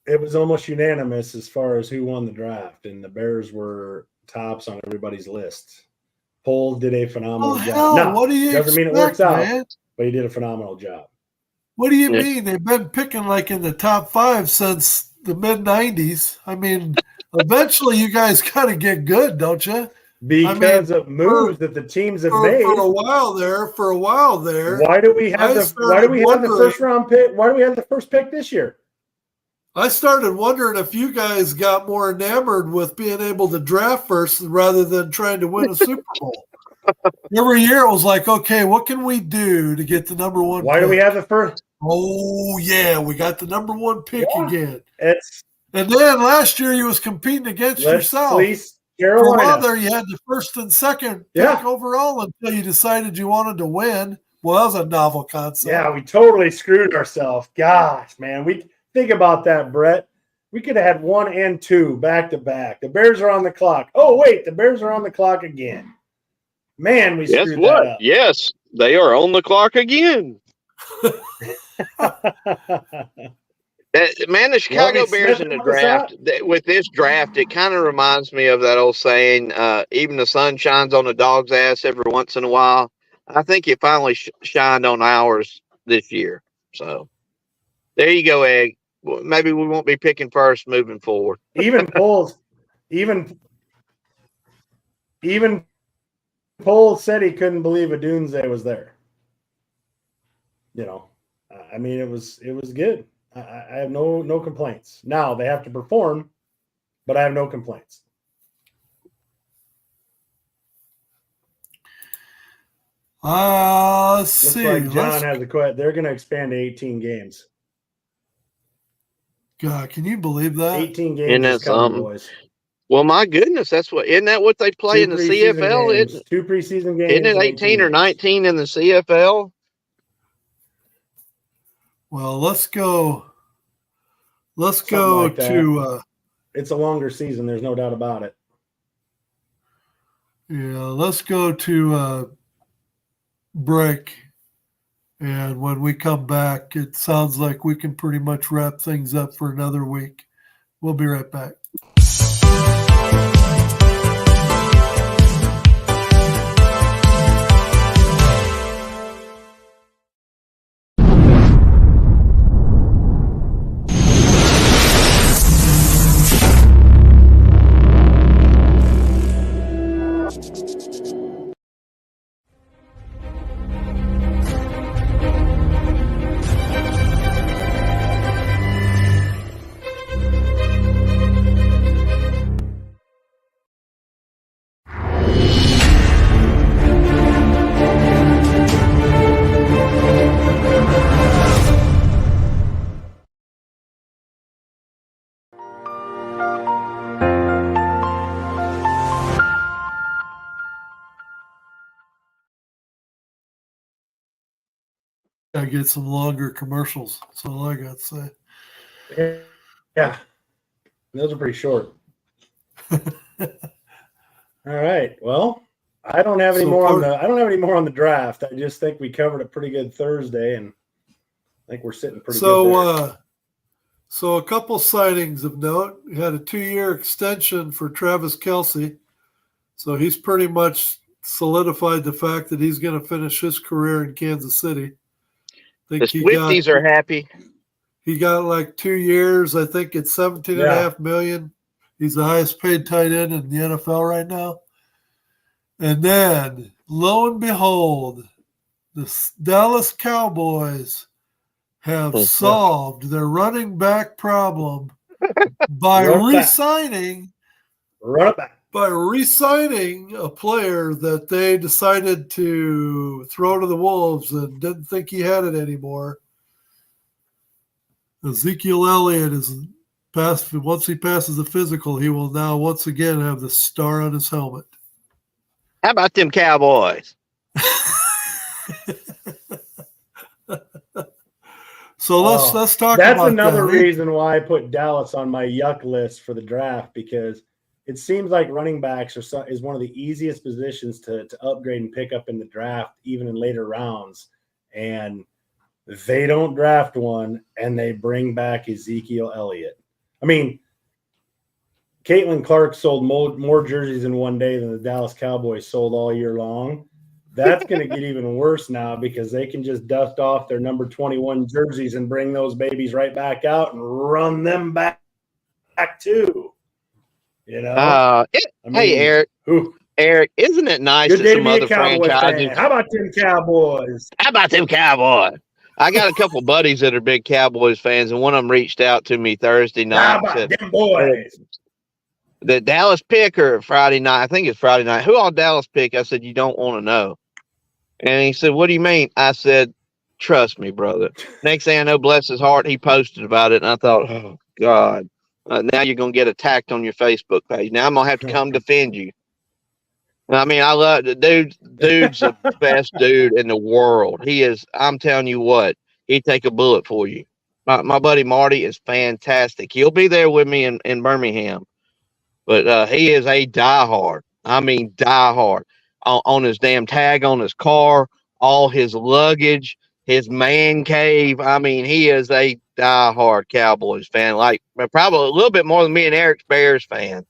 it was almost unanimous as far as who won the draft, and the Bears were tops on everybody's list. Poles did a phenomenal job. Now, what do you doesn't mean it works man? out, but he did a phenomenal job. What do you mean? They've been picking like in the top 5 since the mid-90s. I mean, eventually you guys got to get good, don't you? Because of moves that the teams have made for a while there. Why do we have the first round pick? Why do we have the first pick this year? I started wondering if you guys got more enamored with being able to draft first rather than trying to win a Super Bowl. Every year it was like, okay, what can we do to get the number one Why pick? do we have the first? Oh, yeah, we got the number one pick again. And then last year you was competing against yourself. For a while there, you had the first and second pick overall until you decided you wanted to win. Well, that was a novel concept. Yeah, we totally screwed ourselves. Gosh, man. We think about that, Brett. We could have had 1 and 2 back to back. The Bears are on the clock. Oh, wait, the Bears are on the clock again. Man, we screwed that up. Yes, they are on the clock again. Man, the Chicago Bears in the draft, with this draft, it kind of reminds me of that old saying, even the sun shines on a dog's ass every once in a while. I think it finally shined on ours this year. So there you go, Egg. Well, maybe we won't be picking first moving forward. Even polls said he couldn't believe a Doomsday was there. You know, I mean, it was good. I have no complaints. Now they have to perform, but I have no complaints. Let's see. Looks like John has a question. They're going to expand to 18 games. God, can you believe that? 18 games is coming, boys. Well, my goodness, isn't that what they play in the CFL? Two preseason games. Isn't it 18 or 19 in the CFL? Well, let's go like to it's a longer season, there's no doubt about it. Yeah, let's go to break. And when we come back, it sounds like we can pretty much wrap things up for another week. We'll be right back. I get some longer commercials. That's all I got to say. Yeah, those are pretty short. All right. Well, I don't have any more on the draft. I just think we covered a pretty good Thursday, and I think we're sitting pretty good there. So a couple sightings of note. We had a 2-year extension for Travis Kelce. So he's pretty much solidified the fact that he's going to finish his career in Kansas City. The Swifties are happy. He got like 2 years. I think it's $17.5 million. He's the highest paid tight end in the NFL right now. And then, lo and behold, the Dallas Cowboys have solved their running back problem by re-signing a player that they decided to throw to the wolves and didn't think he had it anymore. Ezekiel Elliott is once he passes the physical, he will now once again have the star on his helmet. How about them Cowboys? So let's talk about that. That's another reason why I put Dallas on my yuck list for the draft, because it seems like running backs is one of the easiest positions to upgrade and pick up in the draft, even in later rounds. And they don't draft one, and they bring back Ezekiel Elliott. I mean, Caitlin Clark sold more jerseys in one day than the Dallas Cowboys sold all year long. That's going to get even worse now, because they can just dust off their number 21 jerseys and bring those babies right back out and run them back too. You know? Hey, Eric. Eric, isn't it nice that some other franchises? How about them Cowboys? I got a couple buddies that are big Cowboys fans, and one of them reached out to me Thursday night. How about them boys? The Dallas pick or Friday night? I think it's Friday night. Who all Dallas pick? I said, you don't want to know. And he said, what do you mean? I said, trust me, brother. Next thing I know, bless his heart, he posted about it, and I thought, oh, God. Now you're going to get attacked on your Facebook page. Now I'm going to have to come defend you. I mean, I love the dude's the best dude in the world. He is. I'm telling you what, he'd take a bullet for you. My buddy Marty is fantastic. He'll be there with me in Birmingham, but he is a diehard. I mean, diehard on his damn tag on his car, all his luggage, his man cave. I mean, he is a diehard Cowboys fan, like probably a little bit more than me and Eric's Bears fan.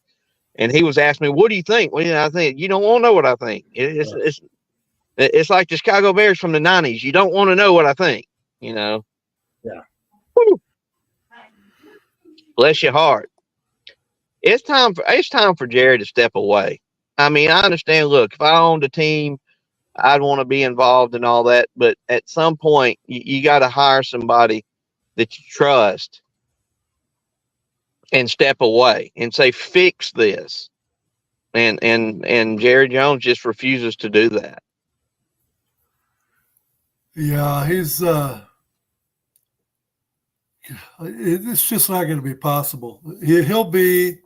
And he was asking me, what do you think? Well, I think you don't want to know what I think. It's like the Chicago Bears from the 90s. You don't want to know what I think. you know. Yeah. Whew. Bless your heart. It's time for Jerry to step away. I mean, I understand. Look, if I owned a team, I'd want to be involved in all that. But at some point, you got to hire somebody that you trust and step away and say, fix this. And Jerry Jones just refuses to do that. Yeah, he's it's just not going to be possible. He'll be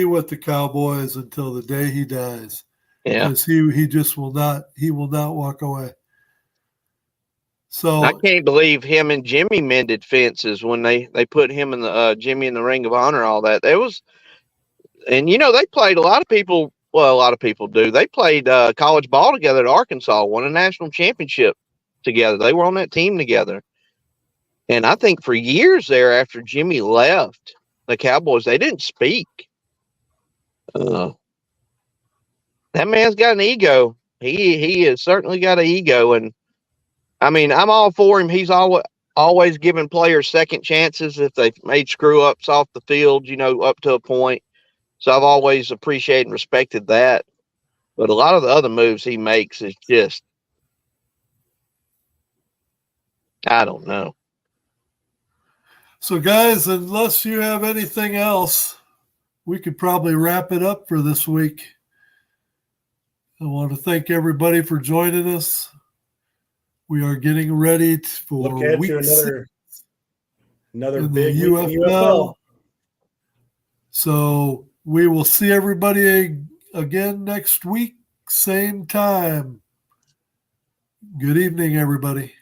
with the Cowboys until the day he dies. Yeah, because he just will not walk away. So I can't believe him and Jimmy mended fences when they put him in the Jimmy in the Ring of Honor. All that there was, and they played. A lot of people do. They played college ball together at Arkansas. Won a national championship together. They were on that team together. And I think for years there, after Jimmy left the Cowboys, they didn't speak. That man's got an ego. He has certainly got an ego, and I mean, I'm all for him. He's always giving players second chances if they've made screw ups off the field, up to a point. So I've always appreciated and respected that. But a lot of the other moves he makes is just, I don't know. So, guys, unless you have anything else, we could probably wrap it up for this week. I want to thank everybody for joining us. We are getting ready for week another in big the UFL. So we will see everybody again next week, same time. Good evening, everybody.